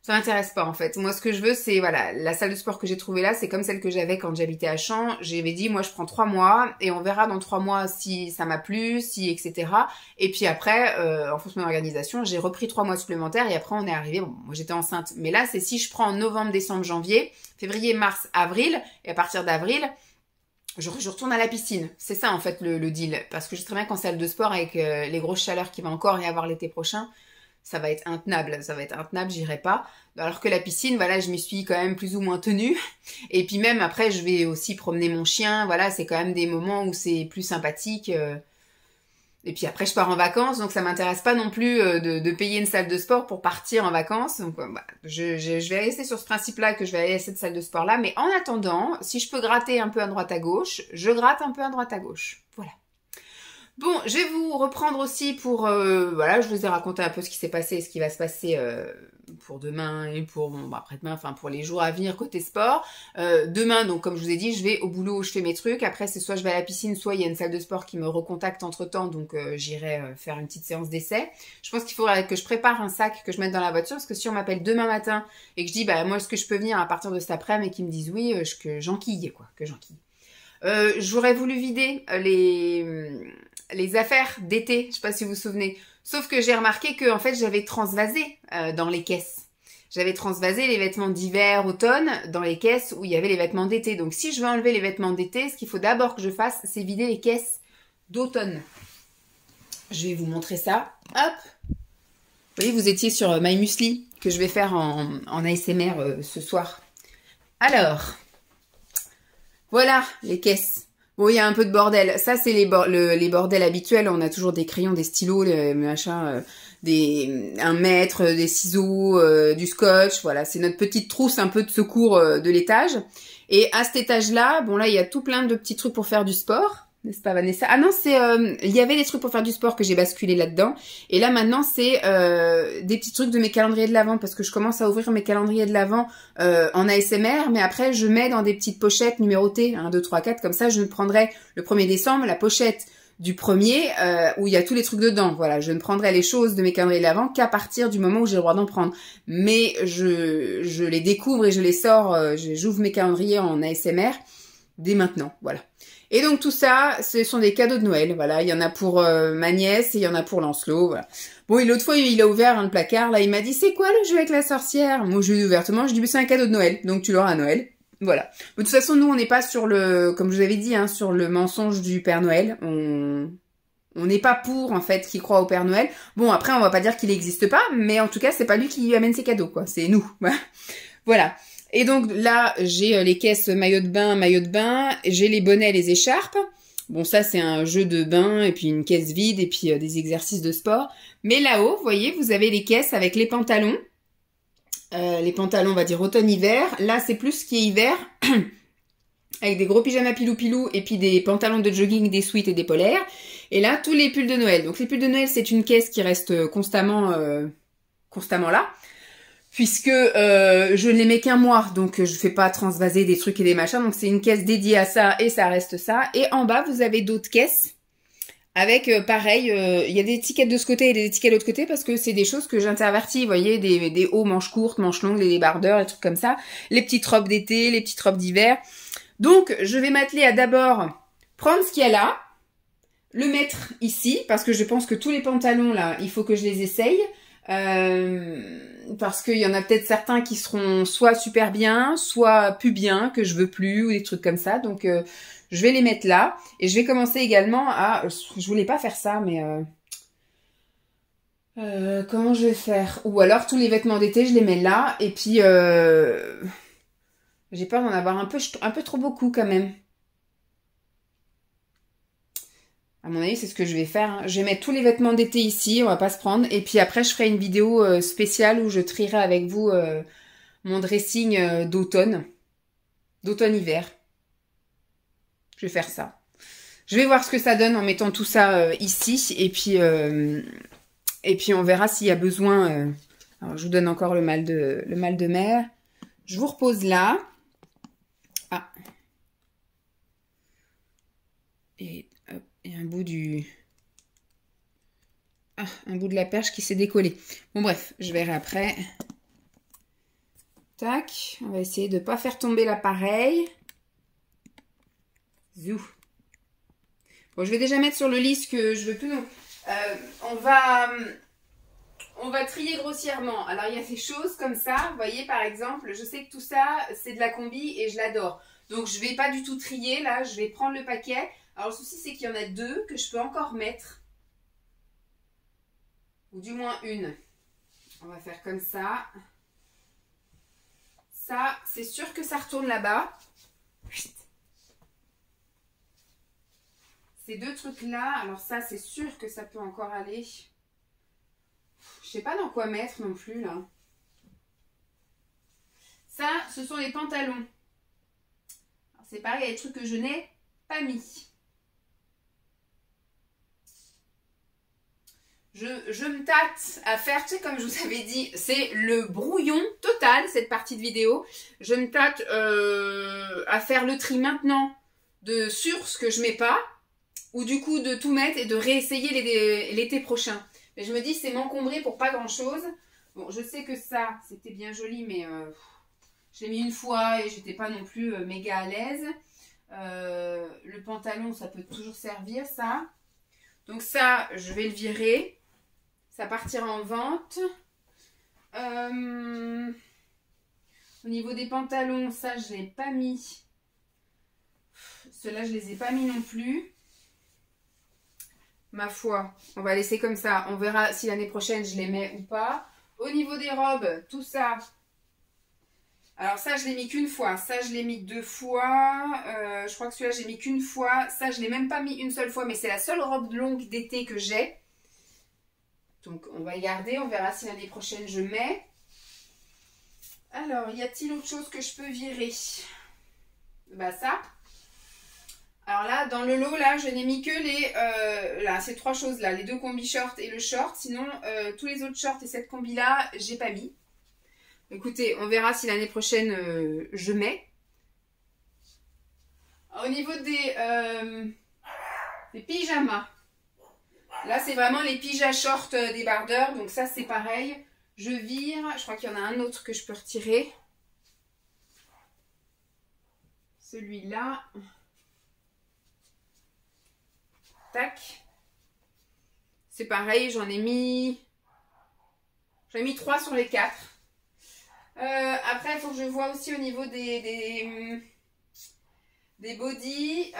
Ça m'intéresse pas en fait. Moi ce que je veux c'est voilà, la salle de sport que j'ai trouvée là, c'est comme celle que j'avais quand j'habitais à Champs. J'avais dit moi je prends 3 mois et on verra dans 3 mois si ça m'a plu, si etc. Et puis après, en fonction de mon organisation, j'ai repris 3 mois supplémentaires et après on est arrivé, bon moi j'étais enceinte. Mais là c'est si je prends novembre, décembre, janvier, février, mars, avril, et à partir d'avril, je retourne à la piscine. C'est ça en fait le deal. Parce que je sais très bien qu'en salle de sport avec les grosses chaleurs qu'il va encore y avoir l'été prochain, ça va être intenable, j'irai pas. Alors que la piscine, voilà, je m'y suis quand même plus ou moins tenue. Et puis même après, je vais aussi promener mon chien, voilà, c'est quand même des moments où c'est plus sympathique. Et puis après, je pars en vacances, donc ça m'intéresse pas non plus de payer une salle de sport pour partir en vacances. Donc je vais rester sur ce principe-là que je vais aller à cette salle de sport-là. Mais en attendant, si je peux gratter un peu à droite à gauche, je gratte un peu à droite à gauche. Voilà. Bon, je vais vous reprendre aussi pour... voilà, je vous ai raconté un peu ce qui s'est passé et ce qui va se passer pour demain et pour après-demain, enfin pour les jours à venir côté sport. Demain, donc comme je vous ai dit, je vais au boulot où je fais mes trucs. Après, c'est soit je vais à la piscine, soit il y a une salle de sport qui me recontacte entre-temps, donc j'irai faire une petite séance d'essai. Je pense qu'il faudra que je prépare un sac que je mette dans la voiture, parce que si on m'appelle demain matin et que je dis, bah moi, est-ce que je peux venir à partir de cet après-midi et qu'ils me disent oui, que j'enquille, quoi, que j'enquille. J'aurais voulu vider les affaires d'été, je sais pas si vous vous souvenez. Sauf que j'ai remarqué que en fait j'avais transvasé dans les caisses. J'avais transvasé les vêtements d'hiver, automne dans les caisses où il y avait les vêtements d'été. Donc si je veux enlever les vêtements d'été, ce qu'il faut d'abord que je fasse, c'est vider les caisses d'automne. Je vais vous montrer ça. Hop. Vous voyez, vous étiez sur My Muesli que je vais faire en ASMR ce soir. Alors, voilà les caisses. Bon, il y a un peu de bordel. Ça, c'est les bordels habituels. On a toujours des crayons, des stylos, les machins, un mètre, des ciseaux, du scotch. Voilà, c'est notre petite trousse un peu de secours de l'étage. Et à cet étage-là, bon là, il y a tout plein de petits trucs pour faire du sport. N'est-ce pas, Vanessa? Ah non, c'est il y avait des trucs pour faire du sport que j'ai basculé là-dedans. Et là, maintenant, c'est des petits trucs de mes calendriers de l'Avent, parce que je commence à ouvrir mes calendriers de l'Avent en ASMR, mais après, je mets dans des petites pochettes numérotées, 1, 2, 3, 4, comme ça, je ne prendrai le 1er décembre la pochette du 1er où il y a tous les trucs dedans. Voilà, je ne prendrai les choses de mes calendriers de l'Avent qu'à partir du moment où j'ai le droit d'en prendre. Mais je les découvre et je les sors, j'ouvre mes calendriers en ASMR dès maintenant, voilà. Et donc tout ça, ce sont des cadeaux de Noël, voilà. Il y en a pour ma nièce et il y en a pour Lancelot, voilà. Bon, et l'autre fois, il a ouvert le placard, là, il m'a dit, c'est quoi le jeu avec la sorcière? Moi, je lui ai dit ouvertement, je lui ai dit, c'est un cadeau de Noël, donc tu l'auras à Noël. Voilà. Mais de toute façon, nous, on n'est pas sur comme je vous avais dit, hein, sur le mensonge du Père Noël. on n'est pas pour, en fait, qui croit au Père Noël. Bon, après, on va pas dire qu'il n'existe pas, mais en tout cas, c'est pas lui qui lui amène ses cadeaux, quoi. C'est nous. Voilà. Et donc, là, j'ai les caisses maillot de bain, j'ai les bonnets, les écharpes. Bon, ça, c'est un jeu de bain, et puis une caisse vide, et puis des exercices de sport. Mais là-haut, vous voyez, vous avez les caisses avec les pantalons. Les pantalons, on va dire automne-hiver. Là, c'est plus ce qui est hiver. Avec des gros pyjamas pilou-pilou et puis des pantalons de jogging, des sweats et des polaires. Et là, tous les pulls de Noël. Donc les pulls de Noël, c'est une caisse qui reste constamment là. Puisque je ne les mets qu'un mois, donc je fais pas transvaser des trucs et des machins. Donc c'est une caisse dédiée à ça et ça reste ça. Et en bas, vous avez d'autres caisses avec pareil, il y a des étiquettes de ce côté et des étiquettes de l'autre côté parce que c'est des choses que j'intervertis. Vous voyez, des hauts manches courtes, manches longues, des débardeurs, des trucs comme ça. Les petites robes d'été, les petites robes d'hiver. Donc, je vais m'atteler à d'abord prendre ce qu'il y a là, le mettre ici, parce que je pense que tous les pantalons, là, il faut que je les essaye. Parce qu'il y en a peut-être certains qui seront soit super bien, soit plus bien, que je veux plus, ou des trucs comme ça. Donc, je vais les mettre là. Et je vais commencer également à... Je voulais pas faire ça, mais... comment je vais faire? Ou alors, tous les vêtements d'été, je les mets là. Et puis... j'ai peur d'en avoir un peu trop beaucoup quand même. À mon avis, c'est ce que je vais faire. Hein. Je vais mettre tous les vêtements d'été ici, on va pas se prendre. Et puis après, je ferai une vidéo spéciale où je trierai avec vous mon dressing d'automne. D'automne-hiver. Je vais faire ça. Je vais voir ce que ça donne en mettant tout ça ici. Et puis on verra s'il y a besoin. Alors, je vous donne encore le mal de mer. Je vous repose là. Ah. Et hop, il y a un bout un bout de la perche qui s'est décollé. Bon bref, je verrai après. Tac, on va essayer de ne pas faire tomber l'appareil. Zou. Bon, je vais déjà mettre sur le lit ce que je veux plus. Donc, on va trier grossièrement. Alors, il y a des choses comme ça. Vous voyez, par exemple, je sais que tout ça, c'est de la combi et je l'adore. Donc, je ne vais pas du tout trier. Là, je vais prendre le paquet. Alors, le souci, c'est qu'il y en a deux que je peux encore mettre. Ou du moins une. On va faire comme ça. Ça, c'est sûr que ça retourne là-bas. Ces deux trucs-là, alors ça, c'est sûr que ça peut encore aller. Je sais pas dans quoi mettre non plus, là. Ça, ce sont les pantalons. C'est pareil, il y a des trucs que je n'ai pas mis. Je me tâte à faire, tu sais, comme je vous avais dit, c'est le brouillon total, cette partie de vidéo. Je me tâte à faire le tri maintenant sur ce que je mets pas, ou du coup de tout mettre et de réessayer l'été prochain. Mais je me dis, c'est m'encombrer pour pas grand-chose. Bon, je sais que ça, c'était bien joli, mais je l'ai mis une fois et j'étais pas non plus méga à l'aise. Le pantalon, ça peut toujours servir, ça. Donc ça, je vais le virer. Ça partira en vente. Au niveau des pantalons, ça, je l'ai pas mis. Ceux-là, je les ai pas mis non plus. Ma foi, on va laisser comme ça. On verra si l'année prochaine, je les mets ou pas. Au niveau des robes, tout ça. Alors ça, je l'ai mis qu'une fois. Ça, je l'ai mis 2 fois. Je crois que celui-là, j'ai mis qu'une fois. Ça, je l'ai même pas mis une seule fois. Mais c'est la seule robe longue d'été que j'ai. Donc, on va y garder. On verra si l'année prochaine, je mets. Alors, y a-t-il autre chose que je peux virer? Bah ça. Alors là, dans le lot, là, je n'ai mis que ces 3 choses-là. Les 2 combis shorts et le short. Sinon, tous les autres shorts et cette combi-là, j'ai pas mis. Écoutez, on verra si l'année prochaine, je mets. Au niveau des pyjamas. Là, c'est vraiment les pyjas shorts débardeurs. Donc ça, c'est pareil. Je vire. Je crois qu'il y en a un autre que je peux retirer. Celui-là. Tac. C'est pareil, j'en ai mis 3 sur les 4. Après, il faut que je vois aussi au niveau des body.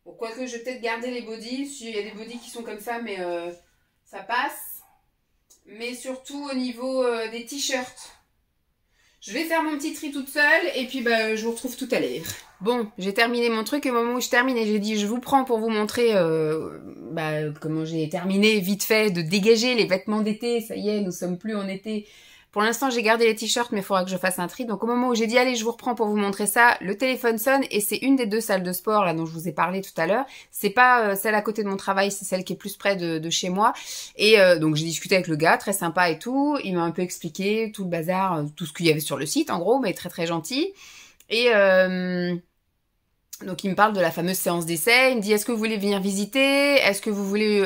Bon, quoique je vais peut-être garder les bodys. Il y a des bodys qui sont comme ça, mais ça passe. Mais surtout au niveau des t-shirts. Je vais faire mon petit tri toute seule et puis bah, je vous retrouve tout à l'heure. Bon, j'ai terminé mon truc et au moment où je termine, j'ai dit je vous prends pour vous montrer comment j'ai terminé vite fait de dégager les vêtements d'été. Ça y est, nous sommes plus en été. Pour l'instant, j'ai gardé les t-shirts, mais il faudra que je fasse un tri. Donc au moment où j'ai dit allez, je vous reprends pour vous montrer ça, le téléphone sonne et c'est une des 2 salles de sport là dont je vous ai parlé tout à l'heure. C'est pas celle à côté de mon travail, c'est celle qui est plus près de chez moi. Et donc j'ai discuté avec le gars, très sympa et tout. Il m'a un peu expliqué tout le bazar, tout ce qu'il y avait sur le site en gros, mais très très gentil. Et donc il me parle de la fameuse séance d'essai, il me dit est-ce que vous voulez venir visiter, est-ce que vous voulez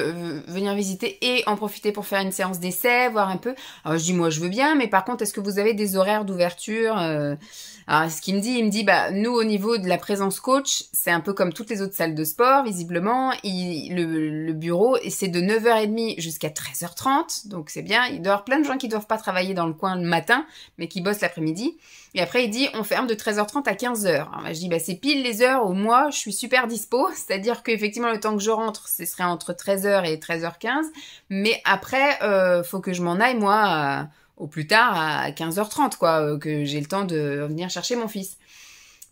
venir visiter et en profiter pour faire une séance d'essai, voir un peu. Alors je dis moi je veux bien, mais par contre est-ce que vous avez des horaires d'ouverture Alors ce qu'il me dit, il me dit bah nous au niveau de la présence coach, c'est un peu comme toutes les autres salles de sport, visiblement, le bureau et c'est de 9h30 jusqu'à 13h30, donc c'est bien, il doit y avoir plein de gens qui doivent pas travailler dans le coin le matin, mais qui bossent l'après-midi. Et après, il dit, on ferme de 13h30 à 15h. Alors, je dis, bah, c'est pile les heures où moi, je suis super dispo. C'est-à-dire qu'effectivement, le temps que je rentre, ce serait entre 13h et 13h15. Mais après, faut que je m'en aille, moi, au plus tard, à 15h30, quoi, que j'ai le temps de venir chercher mon fils.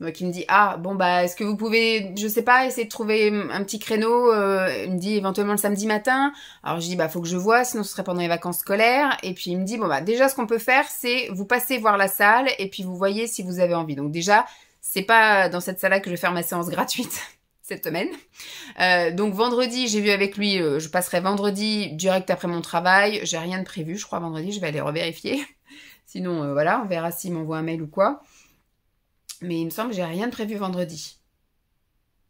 Donc, il me dit, ah, bon, bah, est-ce que vous pouvez, je sais pas, essayer de trouver un petit créneau, il me dit éventuellement le samedi matin. Alors, je dis, bah, faut que je vois, sinon ce serait pendant les vacances scolaires. Et puis, il me dit, bon, bah, déjà, ce qu'on peut faire, c'est vous passez voir la salle et puis vous voyez si vous avez envie. Donc, déjà, c'est pas dans cette salle-là que je vais faire ma séance gratuite cette semaine. Donc, vendredi, j'ai vu avec lui, je passerai vendredi direct après mon travail. J'ai rien de prévu, je crois, vendredi, je vais aller revérifier. Sinon, voilà, on verra s'il m'envoie un mail ou quoi. Mais il me semble que j'ai rien de prévu vendredi.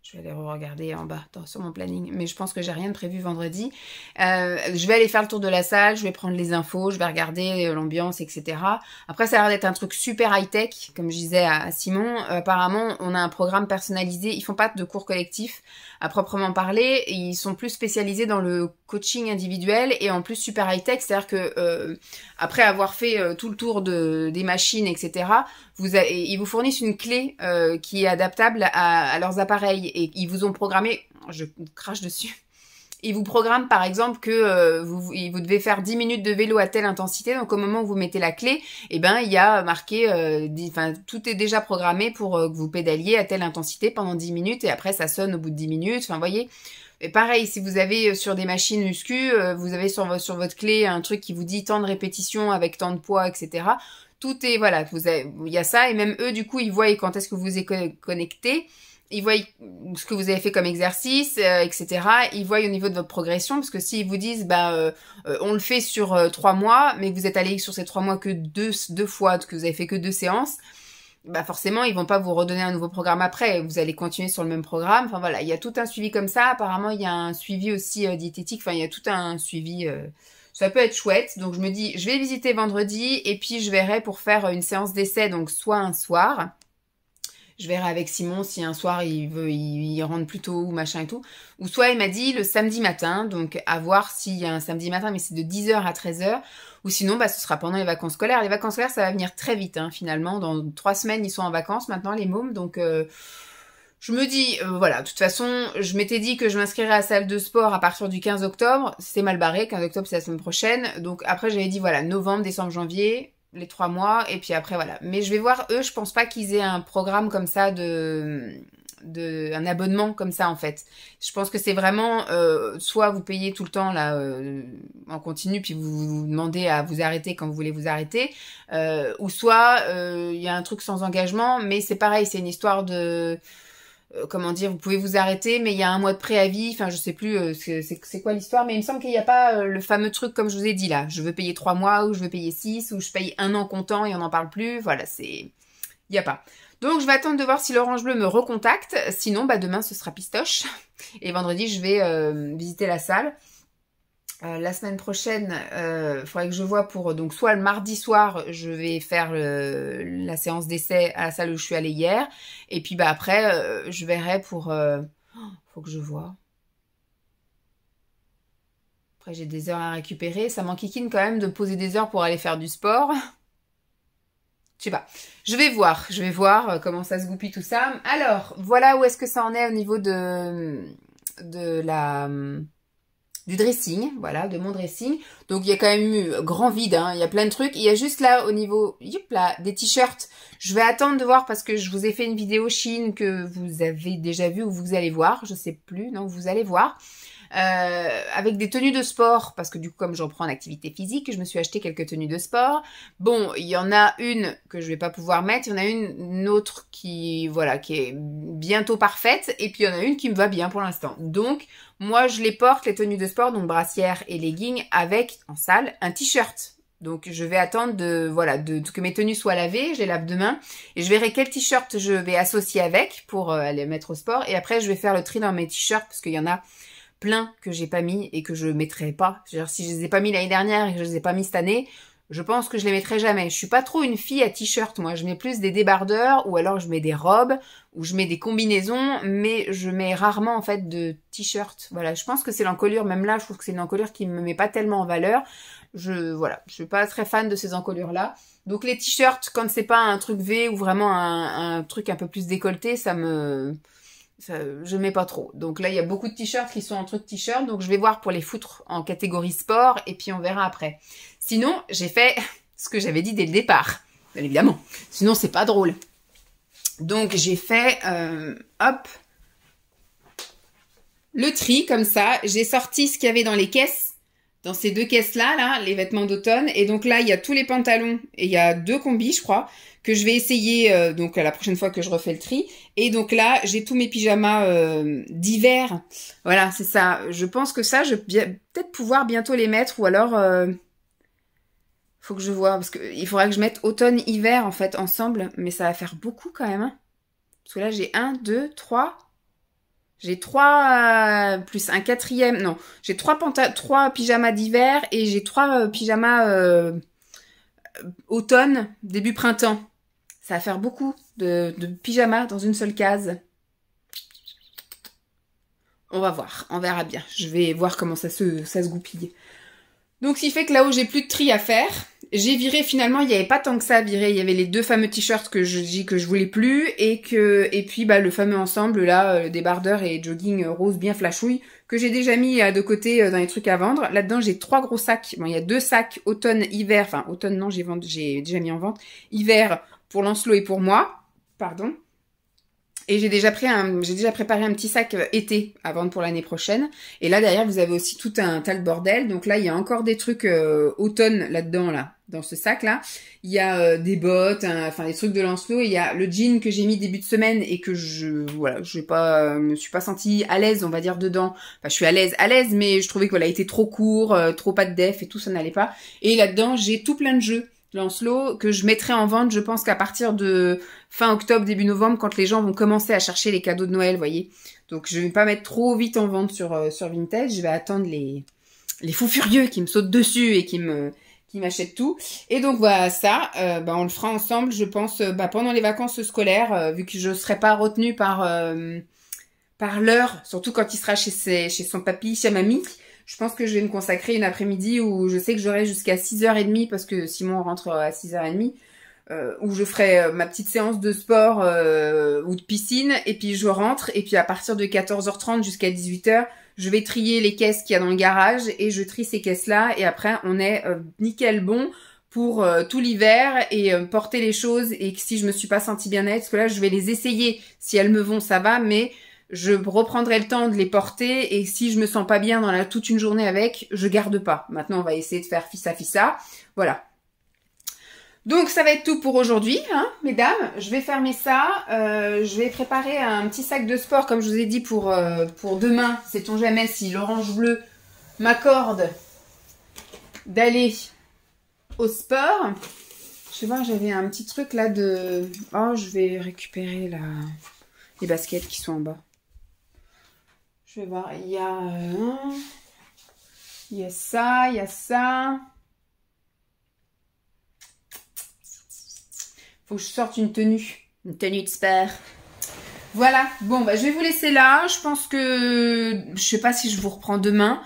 Je vais aller regarder en bas sur mon planning. Mais je pense que j'ai rien de prévu vendredi. Je vais aller faire le tour de la salle, je vais prendre les infos, je vais regarder l'ambiance, etc. Après, ça a l'air d'être un truc super high-tech, comme je disais à Simon. Apparemment, on a un programme personnalisé. Ils font pas de cours collectifs à proprement parler. Ils sont plus spécialisés dans le coaching individuel et en plus super high-tech. C'est-à-dire que après avoir fait tout le tour des machines, etc., ils vous fournissent une clé qui est adaptable à leurs appareils et ils vous ont programmé, je crache dessus, ils vous programment par exemple que vous devez faire 10 minutes de vélo à telle intensité, donc au moment où vous mettez la clé, eh ben il y a marqué, tout est déjà programmé pour que vous pédaliez à telle intensité pendant 10 minutes et après ça sonne au bout de 10 minutes, enfin vous voyez. Et pareil, si vous avez sur des machines muscu, vous avez sur votre clé un truc qui vous dit tant de répétitions avec tant de poids, etc. Tout est, voilà, il y a ça, et même eux, du coup, ils voient quand est-ce que vous êtes connecté, ils voient ce que vous avez fait comme exercice, etc. Ils voient au niveau de votre progression, parce que s'ils vous disent, on le fait sur 3 mois, mais que vous êtes allé sur ces 3 mois que deux fois, que vous avez fait que 2 séances, bah forcément, ils vont pas vous redonner un nouveau programme après. Vous allez continuer sur le même programme. Enfin voilà, il y a tout un suivi comme ça. Apparemment, il y a un suivi aussi diététique. Enfin, il y a tout un suivi. Ça peut être chouette. Donc je me dis, je vais visiter vendredi et puis je verrai pour faire une séance d'essai. Donc soit un soir. Je verrai avec Simon si un soir il rentre plus tôt ou machin et tout. Ou soit il m'a dit le samedi matin. Donc à voir s'il y a un samedi matin, mais c'est de 10h à 13h. Ou sinon, ce sera pendant les vacances scolaires. Les vacances scolaires, ça va venir très vite, hein, finalement. Dans 3 semaines, ils sont en vacances maintenant, les mômes. Donc, je me dis, voilà, de toute façon, je m'étais dit que je m'inscrirais à la salle de sport à partir du 15 octobre. C'est mal barré, 15 octobre, c'est la semaine prochaine. Donc, après, j'avais dit, voilà, novembre, décembre, janvier, les 3 mois. Et puis après, voilà. Mais je vais voir, eux, je pense pas qu'ils aient un programme comme ça un abonnement comme ça en fait. Je pense que c'est vraiment soit vous payez tout le temps là en continu puis vous demandez à vous arrêter quand vous voulez vous arrêter ou soit il y a un truc sans engagement mais c'est pareil, c'est une histoire de comment dire, vous pouvez vous arrêter mais il y a un mois de préavis, enfin je sais plus c'est quoi l'histoire mais il me semble qu'il n'y a pas le fameux truc comme je vous ai dit là, je veux payer 3 mois ou je veux payer 6 ou je paye 1 an comptant et on n'en parle plus, voilà c'est... Il n'y a pas. Donc, je vais attendre de voir si l'Orange Bleu me recontacte. Sinon, demain, ce sera pistoche. Et vendredi, je vais visiter la salle. La semaine prochaine, il faudrait que je vois pour... Donc, soit le mardi soir, je vais faire la séance d'essai à la salle où je suis allée hier. Et puis, après, je verrai pour... faut que je vois. Après, j'ai des heures à récupérer. Ça m'enquiquine quand même de poser des heures pour aller faire du sport. sais pas. Je vais voir comment ça se goupille tout ça. Alors, voilà où est-ce que ça en est au niveau du dressing, voilà, de mon dressing. Donc il y a quand même eu grand vide, hein, il y a plein de trucs. Il y a juste là au niveau, là, des t-shirts. Je vais attendre de voir parce que je vous ai fait une vidéo Chine que vous avez déjà vue ou vous allez voir, je sais plus, non, vous allez voir. Avec des tenues de sport, parce que du coup, comme j'en prends en activité physique, je me suis acheté quelques tenues de sport. Bon, il y en a une que je vais pas pouvoir mettre, il y en a une autre qui, voilà, qui est bientôt parfaite, et puis il y en a une qui me va bien pour l'instant. Donc, moi, je les porte, les tenues de sport, donc brassière et leggings, avec, en salle, un t-shirt. Donc, je vais attendre que mes tenues soient lavées, je les lave demain, et je verrai quel t-shirt je vais associer avec pour aller mettre au sport, et après, je vais faire le tri dans mes t-shirts, parce qu'il y en a plein que j'ai pas mis et que je mettrai pas. C'est-à-dire, si je les ai pas mis l'année dernière et que je les ai pas mis cette année, je pense que je les mettrai jamais. Je suis pas trop une fille à t-shirt, moi. Je mets plus des débardeurs ou alors je mets des robes ou je mets des combinaisons, mais je mets rarement en fait de t-shirt. Voilà, je pense que c'est l'encolure. Même là, je trouve que c'est une encolure qui me met pas tellement en valeur. Je suis pas très fan de ces encolures-là. Donc les t-shirts, quand c'est pas un truc V ou vraiment un truc un peu plus décolleté, je mets pas trop. Donc là, il y a beaucoup de t-shirts qui sont en truc t-shirt. Donc je vais voir pour les foutre en catégorie sport et puis on verra après. Sinon, j'ai fait ce que j'avais dit dès le départ. Bien évidemment. Sinon, c'est pas drôle. Donc j'ai fait, le tri comme ça. J'ai sorti ce qu'il y avait dans les caisses. Dans ces deux caisses-là, là, les vêtements d'automne. Et donc là, il y a tous les pantalons et il y a 2 combis, je crois, que je vais essayer donc la prochaine fois que je refais le tri. Et donc là, j'ai tous mes pyjamas d'hiver. Voilà, c'est ça. Je pense que ça, je vais peut-être pouvoir bientôt les mettre. Ou alors, faut que je vois. Parce qu'il faudra que je mette automne-hiver, en fait, ensemble. Mais ça va faire beaucoup quand même. Hein. Parce que là, j'ai 1, 2, 3... J'ai 3 plus un 4e, non, j'ai 3 pyjamas d'hiver et j'ai 3 pyjamas automne, début printemps. Ça va faire beaucoup de pyjamas dans une seule case. On va voir, on verra bien. Je vais voir comment ça se goupille. Donc, ce qui fait que là où j'ai plus de tri à faire, j'ai viré finalement, il n'y avait pas tant que ça à virer. Il y avait les 2 fameux t-shirts que je dis que je voulais plus et puis le fameux ensemble là, débardeur et jogging rose bien flashouille que j'ai déjà mis de côté dans les trucs à vendre. Là-dedans, j'ai 3 gros sacs. Bon, il y a 2 sacs automne-hiver. Enfin, automne, non, j'ai déjà mis en vente. Hiver pour Lancelot et pour moi. Pardon. Et j'ai déjà préparé un petit sac été à vendre pour l'année prochaine. Et là, derrière, vous avez aussi tout un tas de bordel. Donc là, il y a encore des trucs automne là-dedans, là, dans ce sac-là. Il y a des bottes, des trucs de Lancelot. Il y a le jean que j'ai mis début de semaine et que me suis pas sentie à l'aise, on va dire, dedans. Enfin, je suis à l'aise, mais je trouvais qu'il était trop court, trop pas de def et tout, ça n'allait pas. Et là-dedans, j'ai tout plein de jeux Lancelot que je mettrai en vente, je pense qu'à partir de fin octobre, début novembre, quand les gens vont commencer à chercher les cadeaux de Noël, vous voyez. Donc je vais pas mettre trop vite en vente sur Vinted, je vais attendre les fous furieux qui me sautent dessus et qui m'achètent tout. Et donc voilà, ça, on le fera ensemble, je pense, pendant les vacances scolaires, vu que je serai pas retenue par l'heure, surtout quand il sera chez son papy, chez mamie. Je pense que je vais me consacrer une après-midi où je sais que j'aurai jusqu'à 6h30 parce que Simon rentre à 6h30, où je ferai ma petite séance de sport ou de piscine et puis je rentre et puis à partir de 14h30 jusqu'à 18h, je vais trier les caisses qu'il y a dans le garage et je trie ces caisses-là et après on est nickel bon pour tout l'hiver et porter les choses et que si je me suis pas sentie bien parce que là je vais les essayer, si elles me vont ça va, mais je reprendrai le temps de les porter et si je me sens pas bien dans toute une journée avec, je garde pas. Maintenant, on va essayer de faire fissa. Voilà. Donc, ça va être tout pour aujourd'hui, hein, mesdames. Je vais fermer ça. Je vais préparer un petit sac de sport, comme je vous ai dit, pour demain. Sait-on jamais si l'orange bleu m'accorde d'aller au sport. Je vais voir, j'avais un petit truc là de... Oh, je vais récupérer les baskets qui sont en bas. Je vais voir, il y a ça, il y a ça. Faut que je sorte une tenue de sport. Voilà, bon, je vais vous laisser là. Je pense que, je sais pas si je vous reprends demain.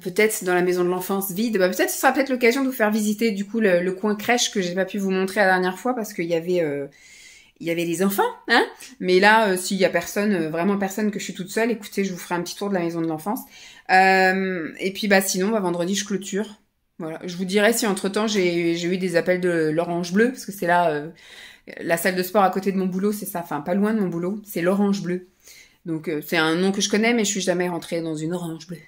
peut-être dans la maison de l'enfance vide. Bah, peut-être ce sera peut-être l'occasion de vous faire visiter du coup le coin crèche que j'ai pas pu vous montrer la dernière fois parce qu'il y avait les enfants, hein. Mais là, s'il y a personne, vraiment personne, que je suis toute seule, écoutez, je vous ferai un petit tour de la maison de l'enfance. Et puis bah sinon, bah, vendredi je clôture. Voilà, je vous dirai si entre-temps j'ai eu des appels de l'Orange Bleu parce que c'est là la salle de sport à côté de mon boulot, c'est ça, enfin pas loin de mon boulot, c'est l'Orange Bleu. Donc c'est un nom que je connais, mais je suis jamais rentrée dans une Orange Bleue.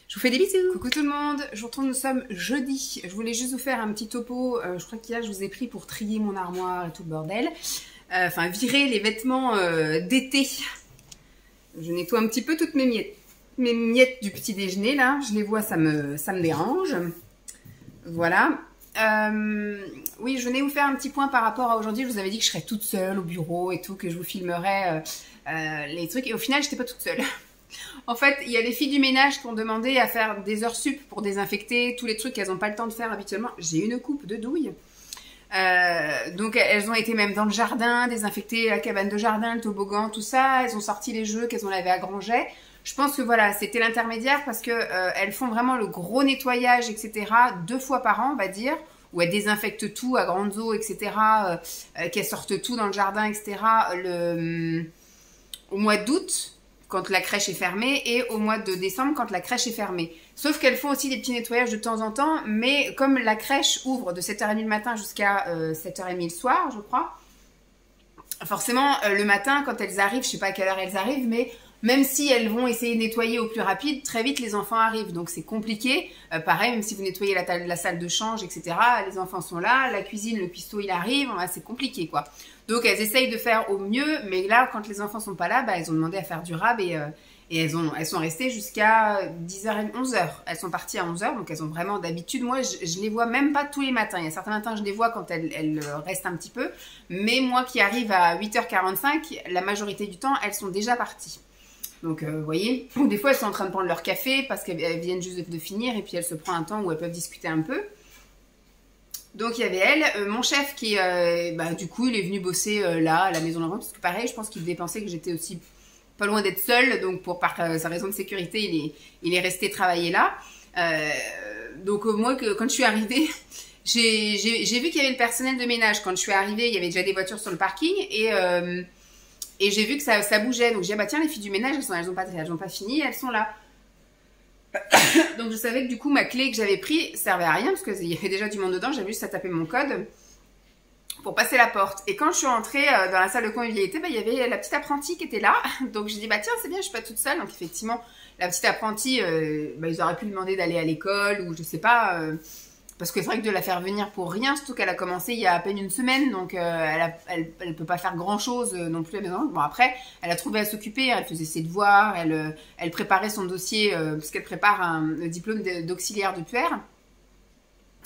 Je vous fais des bisous. Coucou tout le monde, je vous retrouve, nous sommes jeudi. Je voulais juste vous faire un petit topo. Je crois qu'hier je vous ai pris pour trier mon armoire et tout le bordel. Enfin virer les vêtements d'été. Je nettoie un petit peu toutes mes miettes du petit déjeuner là. Je les vois, ça me dérange. Voilà. Oui, je venais vous faire un petit point par rapport à aujourd'hui. Je vous avais dit que je serais toute seule au bureau et tout, que je vous filmerais les trucs. Et au final, j'étais pas toute seule. En fait, il y a les filles du ménage qui ont demandé à faire des heures sup pour désinfecter tous les trucs qu'elles n'ont pas le temps de faire habituellement. J'ai une coupe de douille. Donc elles ont été même dans le jardin, désinfecter la cabane de jardin, le toboggan, tout ça. Elles ont sorti les jeux qu'elles ont lavés à Granget. Je pense que voilà, c'était l'intermédiaire parce que elles font vraiment le gros nettoyage, etc. 2 fois par an, on va dire, où elles désinfectent tout à grandes eaux, etc. Qu'elles sortent tout dans le jardin, etc. Au mois d'août, quand la crèche est fermée, et au mois de décembre, quand la crèche est fermée. Sauf qu'elles font aussi des petits nettoyages de temps en temps, mais comme la crèche ouvre de 7h30 le matin jusqu'à 7h30 le soir, je crois, forcément, le matin, quand elles arrivent, je sais pas à quelle heure elles arrivent, mais même si elles vont essayer de nettoyer au plus rapide, très vite les enfants arrivent, donc c'est compliqué. Pareil, même si vous nettoyez la salle de change, etc., les enfants sont là, la cuisine, le cuistot il arrive, c'est compliqué quoi. Donc elles essayent de faire au mieux, mais là quand les enfants sont pas là, bah, elles ont demandé à faire du rab et elles sont restées jusqu'à 10h, 11h. Elles sont parties à 11h, donc elles ont vraiment d'habitude. Moi, je les vois même pas tous les matins. Il y a certains matins, je les vois quand elles restent un petit peu. Mais moi qui arrive à 8h45, la majorité du temps, elles sont déjà parties. Donc, vous voyez, des fois, elles sont en train de prendre leur café parce qu'elles viennent juste de finir et puis elles se prennent un temps où elles peuvent discuter un peu. Donc, il y avait elle. Mon chef qui, du coup, il est venu bosser là, à la maison de l'enfant. Parce que pareil, je pense qu'il devait penser que j'étais aussi pas loin d'être seule. Donc, par sa raison de sécurité, il est resté travailler là. Donc, moi, quand je suis arrivée, j'ai vu qu'il y avait le personnel de ménage. Quand je suis arrivée, il y avait déjà des voitures sur le parking et j'ai vu que ça bougeait. Donc, j'ai dit, bah tiens, les filles du ménage, elles ont pas fini, elles sont là. Donc, je savais que du coup, ma clé que j'avais prise servait à rien parce qu'il y avait déjà du monde dedans. J'avais juste à taper mon code pour passer la porte. Et quand je suis rentrée dans la salle de convivialité, il y avait la petite apprentie qui était là. Donc, j'ai dit, bah tiens, c'est bien, je suis pas toute seule. Donc, effectivement, la petite apprentie, ils auraient pu lui demander d'aller à l'école ou je sais pas... Parce que c'est vrai que de la faire venir pour rien, surtout qu'elle a commencé il y a à peine une semaine, donc elle peut pas faire grand-chose non plus à la maison. Bon après, elle a trouvé à s'occuper, elle faisait ses devoirs, elle préparait son dossier, parce qu'elle prépare un diplôme d'auxiliaire de puère.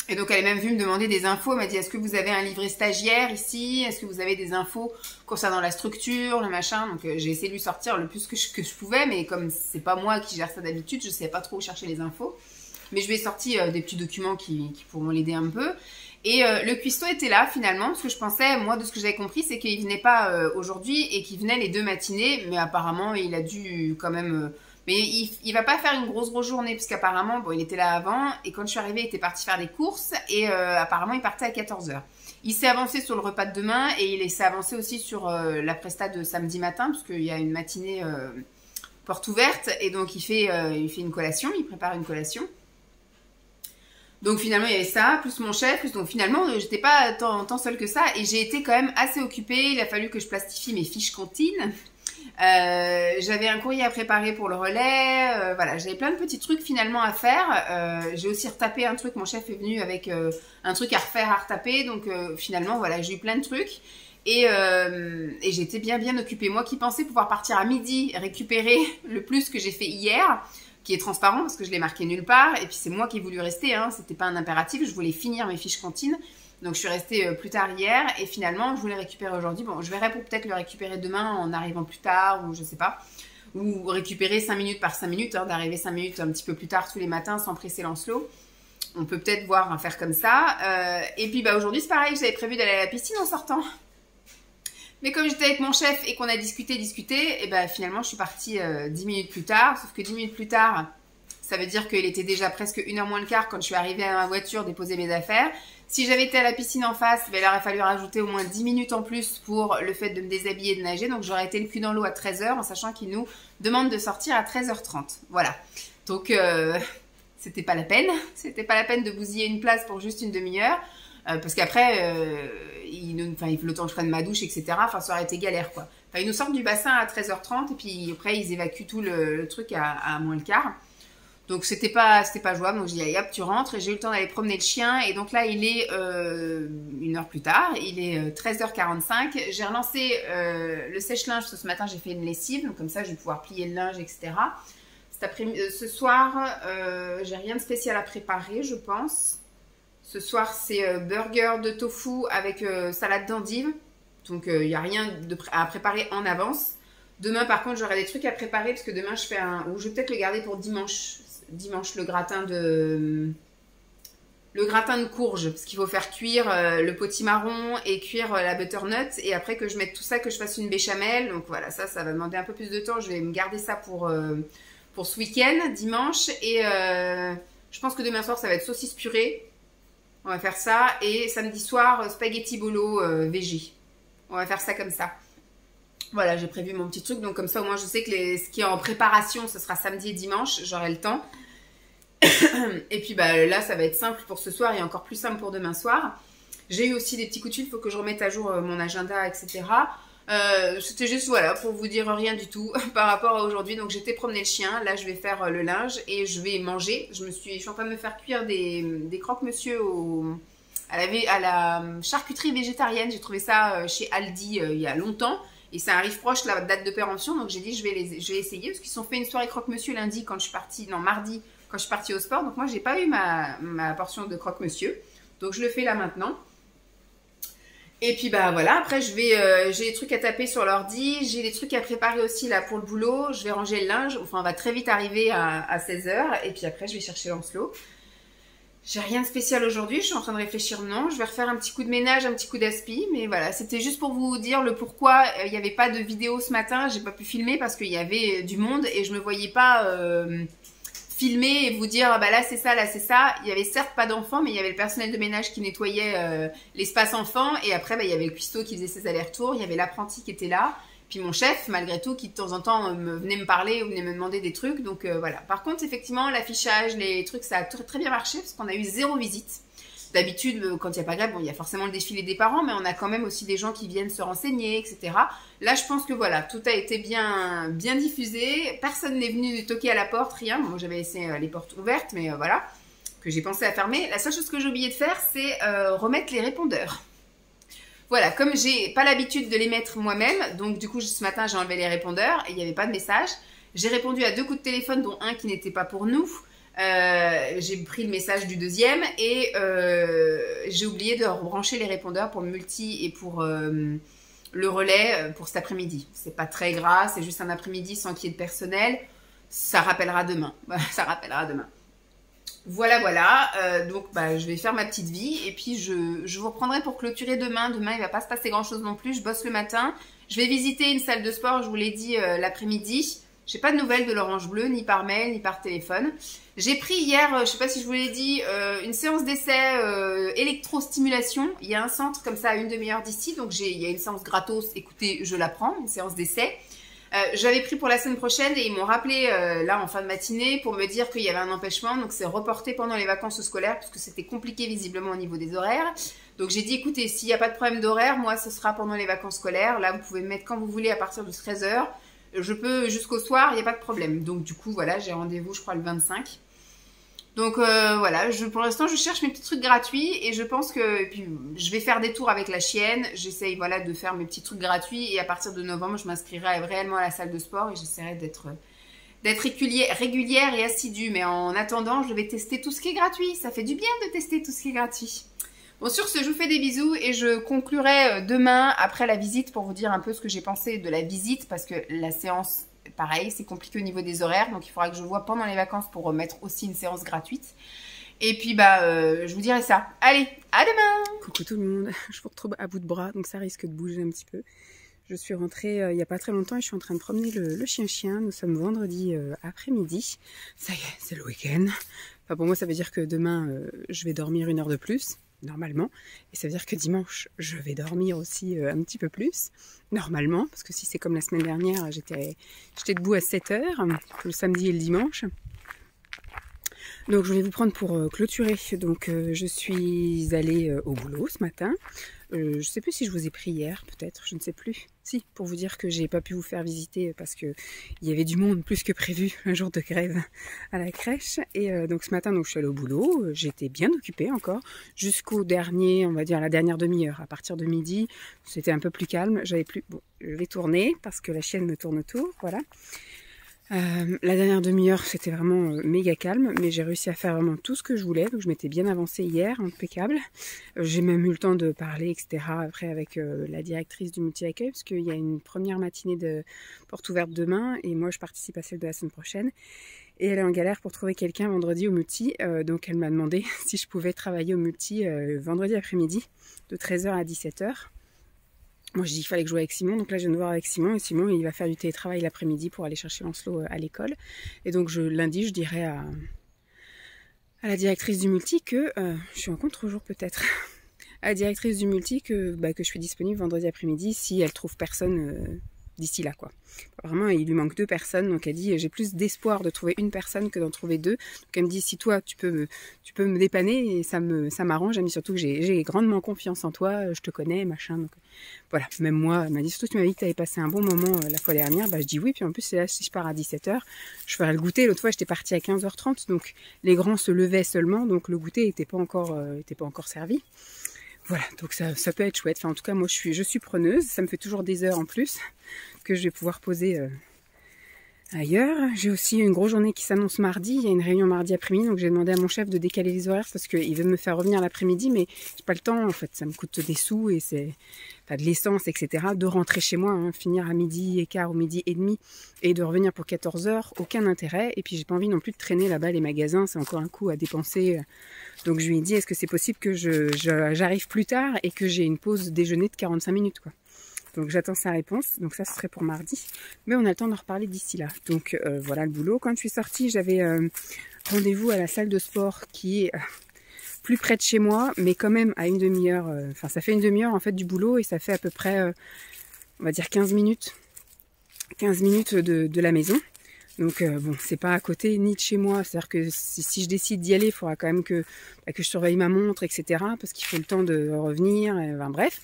Et donc elle est même venue me demander des infos, elle m'a dit est-ce que vous avez un livret stagiaire ici, est-ce que vous avez des infos concernant la structure, le machin. Donc j'ai essayé de lui sortir le plus que je pouvais, mais comme c'est pas moi qui gère ça d'habitude, je savais pas trop où chercher les infos. Mais je lui ai sorti des petits documents qui pourront l'aider un peu. Et le cuistot était là finalement, parce que je pensais, moi de ce que j'avais compris, c'est qu'il venait pas aujourd'hui et qu'il venait les 2 matinées. Mais apparemment, il a dû quand même... mais il va pas faire une grosse journée, parce qu'apparemment, bon, il était là avant. Et quand je suis arrivée, il était parti faire des courses. Et apparemment, il partait à 14h. Il s'est avancé sur le repas de demain et il s'est avancé aussi sur la presta de samedi matin, parce qu'il y a une matinée porte ouverte. Et donc, il fait une collation, il prépare une collation. Donc finalement il y avait ça, plus mon chef, donc finalement j'étais pas tant seule que ça et j'ai été quand même assez occupée, il a fallu que je plastifie mes fiches cantines. J'avais un courrier à préparer pour le relais, voilà, j'avais plein de petits trucs finalement à faire. J'ai aussi retapé un truc, mon chef est venu avec un truc à refaire, à retaper, donc finalement voilà, j'ai eu plein de trucs. Et j'étais bien occupée. Moi qui pensais pouvoir partir à midi, récupérer le plus que j'ai fait hier, qui est transparent parce que je l'ai marqué nulle part. Et puis c'est moi qui ai voulu rester, hein. C'était pas un impératif. Je voulais finir mes fiches cantines. Donc je suis restée plus tard hier. Et finalement, je voulais récupérer aujourd'hui. Bon, je verrai pour peut-être le récupérer demain en arrivant plus tard ou je sais pas. Ou récupérer 5 minutes par 5 minutes, hein, d'arriver 5 minutes un petit peu plus tard tous les matins sans presser Lancelot. On peut peut-être voir faire comme ça. Et puis aujourd'hui, c'est pareil. J'avais prévu d'aller à la piscine en sortant. Mais comme j'étais avec mon chef et qu'on a discuté, et ben finalement je suis partie 10 minutes plus tard. Sauf que 10 minutes plus tard, Ça veut dire qu'il était déjà presque 1h moins le quart quand je suis arrivée à ma voiture déposer mes affaires. Si j'avais été à la piscine en face, ben, il aurait fallu rajouter au moins 10 minutes en plus pour le fait de me déshabiller et de nager. Donc j'aurais été le cul dans l'eau à 13h en sachant qu'il nous demande de sortir à 13h30. Voilà. Donc c'était pas la peine. C'était pas la peine de bousiller une place pour juste une demi-heure. Parce qu'après, il faut le temps que je prenne ma douche, etc. Enfin, ça aurait été galère, quoi. Enfin, ils nous sortent du bassin à 13h30 et puis après, ils évacuent tout le truc à moins le quart. Donc c'était pas jouable, donc j'ai dit allez hop tu rentres et j'ai eu le temps d'aller promener le chien et donc là il est 1 heure plus tard, il est 13h45, j'ai relancé le sèche-linge parce que ce matin j'ai fait une lessive, donc comme ça je vais pouvoir plier le linge etc. Ce soir j'ai rien de spécial à préparer je pense, ce soir c'est burger de tofu avec salade d'endive, donc il n'y a rien à préparer en avance. Demain par contre j'aurai des trucs à préparer parce que demain je fais ou je vais peut-être le garder pour dimanche le gratin de courge parce qu'il faut faire cuire le potimarron et cuire la butternut et après que je mette tout ça que je fasse une béchamel donc voilà ça va demander un peu plus de temps, je vais me garder ça pour ce week-end dimanche et je pense que demain soir ça va être saucisse purée, on va faire ça et samedi soir spaghetti bolo végé, on va faire ça comme ça. Voilà, j'ai prévu mon petit truc, donc comme ça au moins je sais que ce qui est en préparation, ce sera samedi et dimanche, j'aurai le temps. Et puis bah, là, ça va être simple pour ce soir et encore plus simple pour demain soir. J'ai eu aussi des petits coups de fil, il faut que je remette à jour mon agenda, etc. C'était juste, voilà, pour vous dire rien du tout par rapport à aujourd'hui. Donc j'étais promener le chien, là je vais faire le linge et je vais manger. Je suis en train de me faire cuire des croque-monsieur à la charcuterie végétarienne. J'ai trouvé ça chez Aldi il y a longtemps. Et ça arrive proche la date de péremption, donc j'ai dit je vais essayer parce qu'ils ont fait une soirée croque-monsieur lundi quand je suis partie, non mardi quand je suis partie au sport. Donc moi j'ai pas eu ma portion de croque-monsieur, donc je le fais là maintenant. Et puis bah voilà, après j'ai des trucs à taper sur l'ordi, j'ai des trucs à préparer aussi là pour le boulot. Je vais ranger le linge, enfin on va très vite arriver à 16h et puis après je vais chercher Lancelot. J'ai rien de spécial aujourd'hui, je suis en train de réfléchir, non, je vais refaire un petit coup de ménage, un petit coup d'aspi, mais voilà, c'était juste pour vous dire le pourquoi il n'y avait pas de vidéo ce matin, j'ai pas pu filmer parce qu'il y avait du monde et je me voyais pas filmer et vous dire bah là c'est ça, il y avait certes pas d'enfants mais il y avait le personnel de ménage qui nettoyait l'espace enfant et après bah, il y avait le cuistot qui faisait ses allers-retours, il y avait l'apprenti qui était là. Puis mon chef, malgré tout, qui de temps en temps venait me parler ou venait me demander des trucs. Donc voilà. Par contre, effectivement, l'affichage, les trucs, ça a très bien marché parce qu'on a eu 0 visite. D'habitude, quand il n'y a pas grève, bon, il y a forcément le défilé des parents, mais on a quand même aussi des gens qui viennent se renseigner, etc. Là, je pense que voilà, tout a été bien diffusé. Personne n'est venu toquer à la porte, rien. Bon, j'avais laissé les portes ouvertes, mais voilà, que j'ai pensé à fermer. La seule chose que j'ai oublié de faire, c'est remettre les répondeurs. Voilà, comme j'ai pas l'habitude de les mettre moi-même, donc du coup ce matin j'ai enlevé les répondeurs et il n'y avait pas de message. J'ai répondu à 2 coups de téléphone dont un qui n'était pas pour nous. J'ai pris le message du deuxième et j'ai oublié de rebrancher les répondeurs pour le multi et pour le relais pour cet après-midi. C'est pas très grave, c'est juste un après-midi sans qu'il y ait de personnel. Ça rappellera demain. Ça rappellera demain. Voilà, donc bah, je vais faire ma petite vie et puis je vous reprendrai pour clôturer demain. Demain, il va pas se passer grand chose non plus, je bosse le matin. Je vais visiter une salle de sport, je vous l'ai dit l'après-midi. J'ai pas de nouvelles de l'Orange Bleu, ni par mail, ni par téléphone. J'ai pris hier, je sais pas si je vous l'ai dit, une séance d'essai électrostimulation. Il y a un centre comme ça à une demi-heure d'ici, donc il y a une séance gratos, écoutez, je la prends, une séance d'essai. J'avais pris pour la semaine prochaine et ils m'ont rappelé là en fin de matinée pour me dire qu'il y avait un empêchement, donc c'est reporté pendant les vacances scolaires parce que c'était compliqué visiblement au niveau des horaires. Donc j'ai dit écoutez, s'il n'y a pas de problème d'horaire, moi ce sera pendant les vacances scolaires, là vous pouvez me mettre quand vous voulez à partir de 13h, je peux jusqu'au soir, il n'y a pas de problème. Donc du coup voilà, j'ai rendez-vous je crois le 25. Donc voilà, pour l'instant je cherche mes petits trucs gratuits et je pense que puis, je vais faire des tours avec la chienne. J'essaye voilà, de faire mes petits trucs gratuits et à partir de novembre je m'inscrirai réellement à la salle de sport et j'essaierai d'être régulière et assidue. Mais en attendant, je vais tester tout ce qui est gratuit. Ça fait du bien de tester tout ce qui est gratuit. Bon, sur ce, je vous fais des bisous et je conclurai demain après la visite pour vous dire un peu ce que j'ai pensé de la visite parce que la séance... Pareil, c'est compliqué au niveau des horaires, donc il faudra que je vois pendant les vacances pour remettre aussi une séance gratuite. Et puis, je vous dirai ça. Allez, à demain! Coucou tout le monde, je vous retrouve à bout de bras, donc ça risque de bouger un petit peu. Je suis rentrée il n'y a pas très longtemps et je suis en train de promener le chien-chien. Nous sommes vendredi après-midi. Ça y est, c'est le week-end. Enfin, pour moi, ça veut dire que demain, je vais dormir 1 heure de plus, normalement. Et ça veut dire que dimanche, je vais dormir aussi un petit peu plus, normalement. Parce que si c'est comme la semaine dernière, j'étais debout à 7 heures, le samedi et le dimanche. Donc je vais vous prendre pour clôturer. Donc je suis allée au boulot ce matin. Je sais plus si je vous ai pris hier, peut-être, je ne sais plus. Si, pour vous dire que j'ai pas pu vous faire visiter parce que il y avait du monde plus que prévu, un jour de grève à la crèche. Et donc ce matin, donc je suis allée au boulot. J'étais bien occupée encore jusqu'au dernier, on va dire la dernière demi-heure. À partir de midi, c'était un peu plus calme. J'avais plus. Bon, je vais tourner parce que la chienne me tourne autour, voilà. La dernière demi-heure, c'était vraiment méga calme, mais j'ai réussi à faire vraiment tout ce que je voulais. Donc je m'étais bien avancée hier, impeccable. J'ai même eu le temps de parler, etc. après avec la directrice du multi-accueil, parce qu'il y a une première matinée de porte ouverte demain, et moi je participe à celle de la semaine prochaine. Et elle est en galère pour trouver quelqu'un vendredi au multi, donc elle m'a demandé si je pouvais travailler au multi vendredi après-midi, de 13h à 17h. Moi, je dis qu'il fallait que je joue avec Simon, donc là, je viens de voir avec Simon, et Simon, il va faire du télétravail l'après-midi pour aller chercher Lancelot à l'école. Et donc, lundi, je dirais à la directrice du multi que, je suis en contre-jour peut-être, à la directrice du multi que je suis disponible vendredi après-midi si elle trouve personne d'ici là, quoi. Vraiment, il lui manque 2 personnes, donc elle dit j'ai plus d'espoir de trouver une personne que d'en trouver 2. Donc elle me dit si toi tu peux me dépanner, et ça m'arrange. Elle me dit surtout que j'ai grandement confiance en toi, je te connais, machin. Donc voilà, même moi, elle m'a dit surtout tu m'as dit que tu avais passé un bon moment la fois dernière. Je dis oui, puis en plus c'est là si je pars à 17h, je ferai le goûter. L'autre fois j'étais partie à 15h30, donc les grands se levaient seulement, donc le goûter était pas encore servi. Voilà, donc ça peut être chouette. Enfin, en tout cas, moi, je suis preneuse. Ça me fait toujours des heures en plus que je vais pouvoir poser ailleurs. J'ai aussi une grosse journée qui s'annonce mardi. Il y a une réunion mardi après-midi, donc j'ai demandé à mon chef de décaler les horaires parce qu'il veut me faire revenir l'après-midi, mais j'ai pas le temps. En fait, ça me coûte des sous et c'est de l'essence, etc. De rentrer chez moi, finir à 12h15 ou 12h30 et de revenir pour 14h, aucun intérêt. Et puis j'ai pas envie non plus de traîner là-bas les magasins, c'est encore un coup à dépenser. Donc je lui ai dit, est-ce que c'est possible que j'arrive plus tard et que j'ai une pause déjeuner de 45 minutes, quoi. Donc j'attends sa réponse, donc ça ce serait pour mardi. Mais on a le temps d'en reparler d'ici là. Donc voilà le boulot. Quand je suis sortie, j'avais rendez-vous à la salle de sport qui est plus près de chez moi, mais quand même à une demi-heure. Enfin, ça fait une demi-heure en fait du boulot et ça fait à peu près, on va dire 15 minutes. 15 minutes de la maison. Donc bon, c'est pas à côté ni de chez moi. C'est-à-dire que si je décide d'y aller, il faudra quand même que je surveille ma montre, etc. Parce qu'il faut le temps de revenir. Enfin, bref.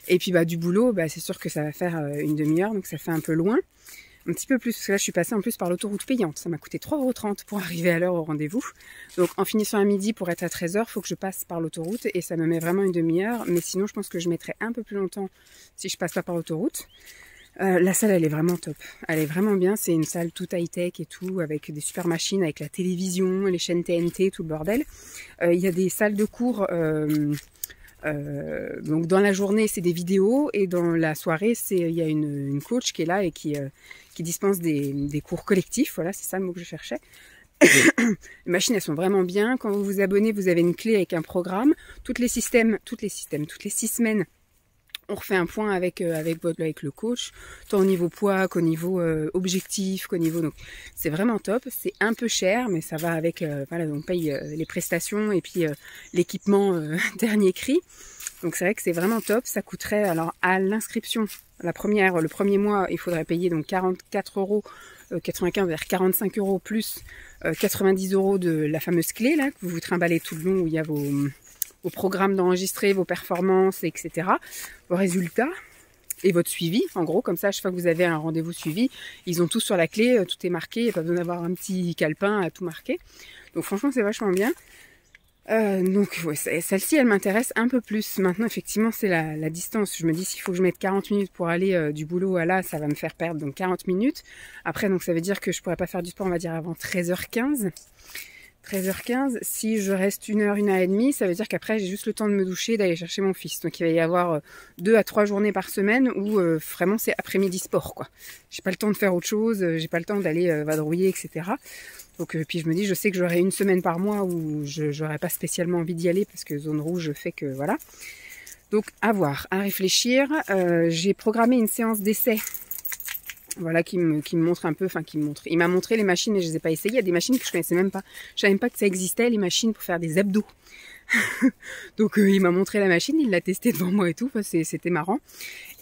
Et puis du boulot, c'est sûr que ça va faire une demi-heure, donc ça fait un peu loin. Un petit peu plus, parce que là je suis passée en plus par l'autoroute payante. Ça m'a coûté 3,30 € pour arriver à l'heure au rendez-vous. Donc en finissant à midi pour être à 13h, il faut que je passe par l'autoroute et ça me met vraiment une demi-heure. Mais sinon je pense que je mettrai un peu plus longtemps si je passe pas par l'autoroute. La salle elle est vraiment top, elle est vraiment bien, c'est une salle tout high-tech et tout, avec des super machines, avec la télévision, les chaînes TNT, tout le bordel. Il y a des salles de cours, donc dans la journée c'est des vidéos et dans la soirée il y a une coach qui est là et qui dispense des cours collectifs, voilà c'est ça le mot que je cherchais. Les machines elles sont vraiment bien, quand vous vous abonnez vous avez une clé avec un programme, toutes les 6 semaines on refait un point avec le coach, tant au niveau poids qu'au niveau objectif, qu'au niveau... Donc c'est vraiment top, c'est un peu cher, mais ça va avec... voilà, on paye les prestations et puis l'équipement dernier cri. Donc c'est vrai que c'est vraiment top, ça coûterait... Alors à l'inscription, le premier mois, il faudrait payer donc 44,95 €, vers 45 € plus 90 € de la fameuse clé, là, que vous vous trimballez tout le long où il y a vos programmes d'enregistrer, vos performances, etc., vos résultats et votre suivi. En gros, comme ça, chaque fois que vous avez un rendez-vous suivi, ils ont tout sur la clé, tout est marqué, il n'y a pas besoin d'avoir un petit calepin à tout marquer. Donc franchement, c'est vachement bien. Donc ouais, celle-ci, elle m'intéresse un peu plus. Maintenant, effectivement, c'est la distance. Je me dis, s'il faut que je mette 40 minutes pour aller du boulot à là, ça va me faire perdre donc 40 minutes. Après, donc ça veut dire que je pourrais pas faire du sport, on va dire, avant 13h15. 13h15, si je reste 1 heure, 1 heure et demie, ça veut dire qu'après j'ai juste le temps de me doucher, d'aller chercher mon fils. Donc il va y avoir 2 à 3 journées par semaine où vraiment c'est après-midi sport, quoi. J'ai pas le temps de faire autre chose, j'ai pas le temps d'aller vadrouiller, etc. Donc puis je me dis, je sais que j'aurai 1 semaine par mois où j'aurai pas spécialement envie d'y aller parce que zone rouge fait que voilà. Donc à voir, à réfléchir. J'ai programmé une séance d'essai. Voilà, qui me montre un peu, enfin qui me montre. Il m'a montré les machines et je les ai pas essayées. Il y a des machines que je connaissais même pas. Je savais même pas que ça existait, les machines pour faire des abdos. Donc il m'a montré la machine, il l'a testé devant moi et tout. Enfin, c'était marrant.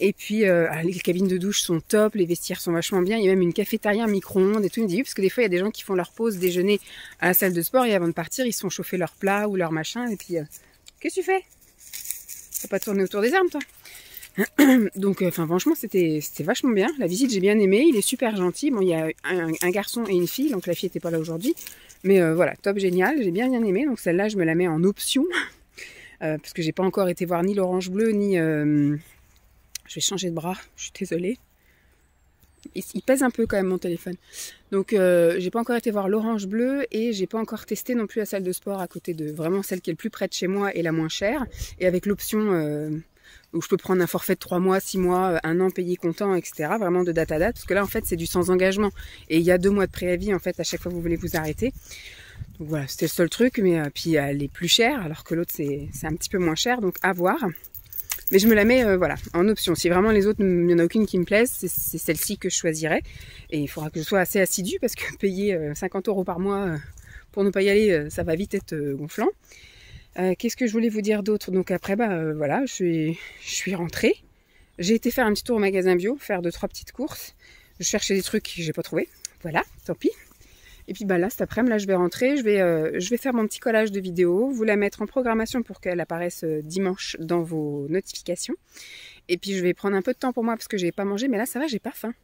Et puis les cabines de douche sont top, les vestiaires sont vachement bien. Il y a même une cafétéria, un micro-ondes et tout. Il me dit oui, parce que des fois il y a des gens qui font leur pause déjeuner à la salle de sport et avant de partir ils se font chauffer leur plat ou leur machin. Et puis qu'est-ce que tu fais? T'as pas tourné autour des armes toi? Donc, enfin, franchement, c'était vachement bien. La visite, j'ai bien aimé. Il est super gentil. Bon, il y a un garçon et une fille, donc la fille était pas là aujourd'hui. Mais voilà, top, génial. J'ai bien aimé. Donc celle-là, je me la mets en option parce que j'ai pas encore été voir ni l'orange bleu ni. Je vais changer de bras. Je suis désolée. Il pèse un peu quand même mon téléphone. Donc j'ai pas encore été voir l'orange bleu et j'ai pas encore testé non plus la salle de sport à côté de vraiment celle qui est le plus près de chez moi et la moins chère. Et avec l'option où je peux prendre un forfait de 3 mois, 6 mois, 1 an payé comptant, etc. Vraiment de date à date. Parce que là, en fait, c'est du sans engagement. Et il y a 2 mois de préavis, en fait, à chaque fois que vous voulez vous arrêter. Donc voilà, c'était le seul truc. Mais puis elle est plus chère, alors que l'autre, c'est un petit peu moins cher. Donc à voir. Mais je me la mets voilà, en option. Si vraiment les autres, il n'y en a aucune qui me plaise, c'est celle-ci que je choisirais. Et il faudra que je sois assez assidue parce que payer 50 € par mois pour ne pas y aller, ça va vite être gonflant. Qu'est-ce que je voulais vous dire d'autre? Donc après, voilà, je suis rentrée. J'ai été faire un petit tour au magasin bio, faire 2-3 petites courses. Je cherchais des trucs que j'ai pas trouvé. Voilà, tant pis. Et puis là, cet après-midi, là, je vais rentrer. Je vais faire mon petit collage de vidéos, vous la mettre en programmation pour qu'elle apparaisse dimanche dans vos notifications. Et puis je vais prendre un peu de temps pour moi parce que j'ai pas mangé, mais là, ça va, j'ai pas faim.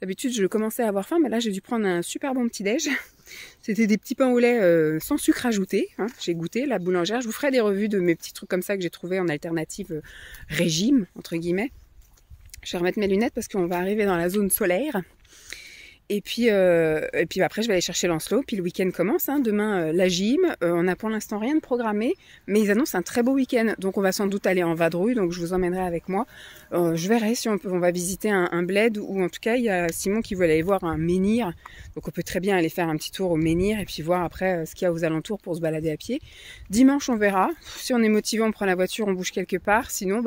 D'habitude, je commençais à avoir faim, mais là, j'ai dû prendre un super bon petit-déj. C'était des petits pains au lait sans sucre ajouté. Hein. J'ai goûté la boulangère. Je vous ferai des revues de mes petits trucs comme ça que j'ai trouvé en alternative régime, entre guillemets. Je vais remettre mes lunettes parce qu'on va arriver dans la zone solaire. Et puis après, je vais aller chercher Lancelot. Puis le week-end commence. Hein. Demain, la gym. On n'a pour l'instant rien de programmé. Mais ils annoncent un très beau week-end. Donc on va sans doute aller en vadrouille. Donc je vous emmènerai avec moi. Je verrai si on va visiter un bled. Ou en tout cas, il y a Simon qui veut aller voir un menhir. Donc on peut très bien aller faire un petit tour au menhir. Et puis voir après ce qu'il y a aux alentours pour se balader à pied. Dimanche, on verra. Si on est motivé, on prend la voiture, on bouge quelque part. Sinon,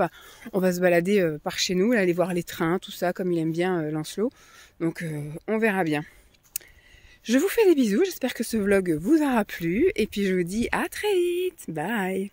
on va se balader par chez nous. Aller voir les trains, tout ça, comme il aime bien Lancelot. Donc on verra bien. Je vous fais des bisous, j'espère que ce vlog vous aura plu et puis je vous dis à très vite. Bye.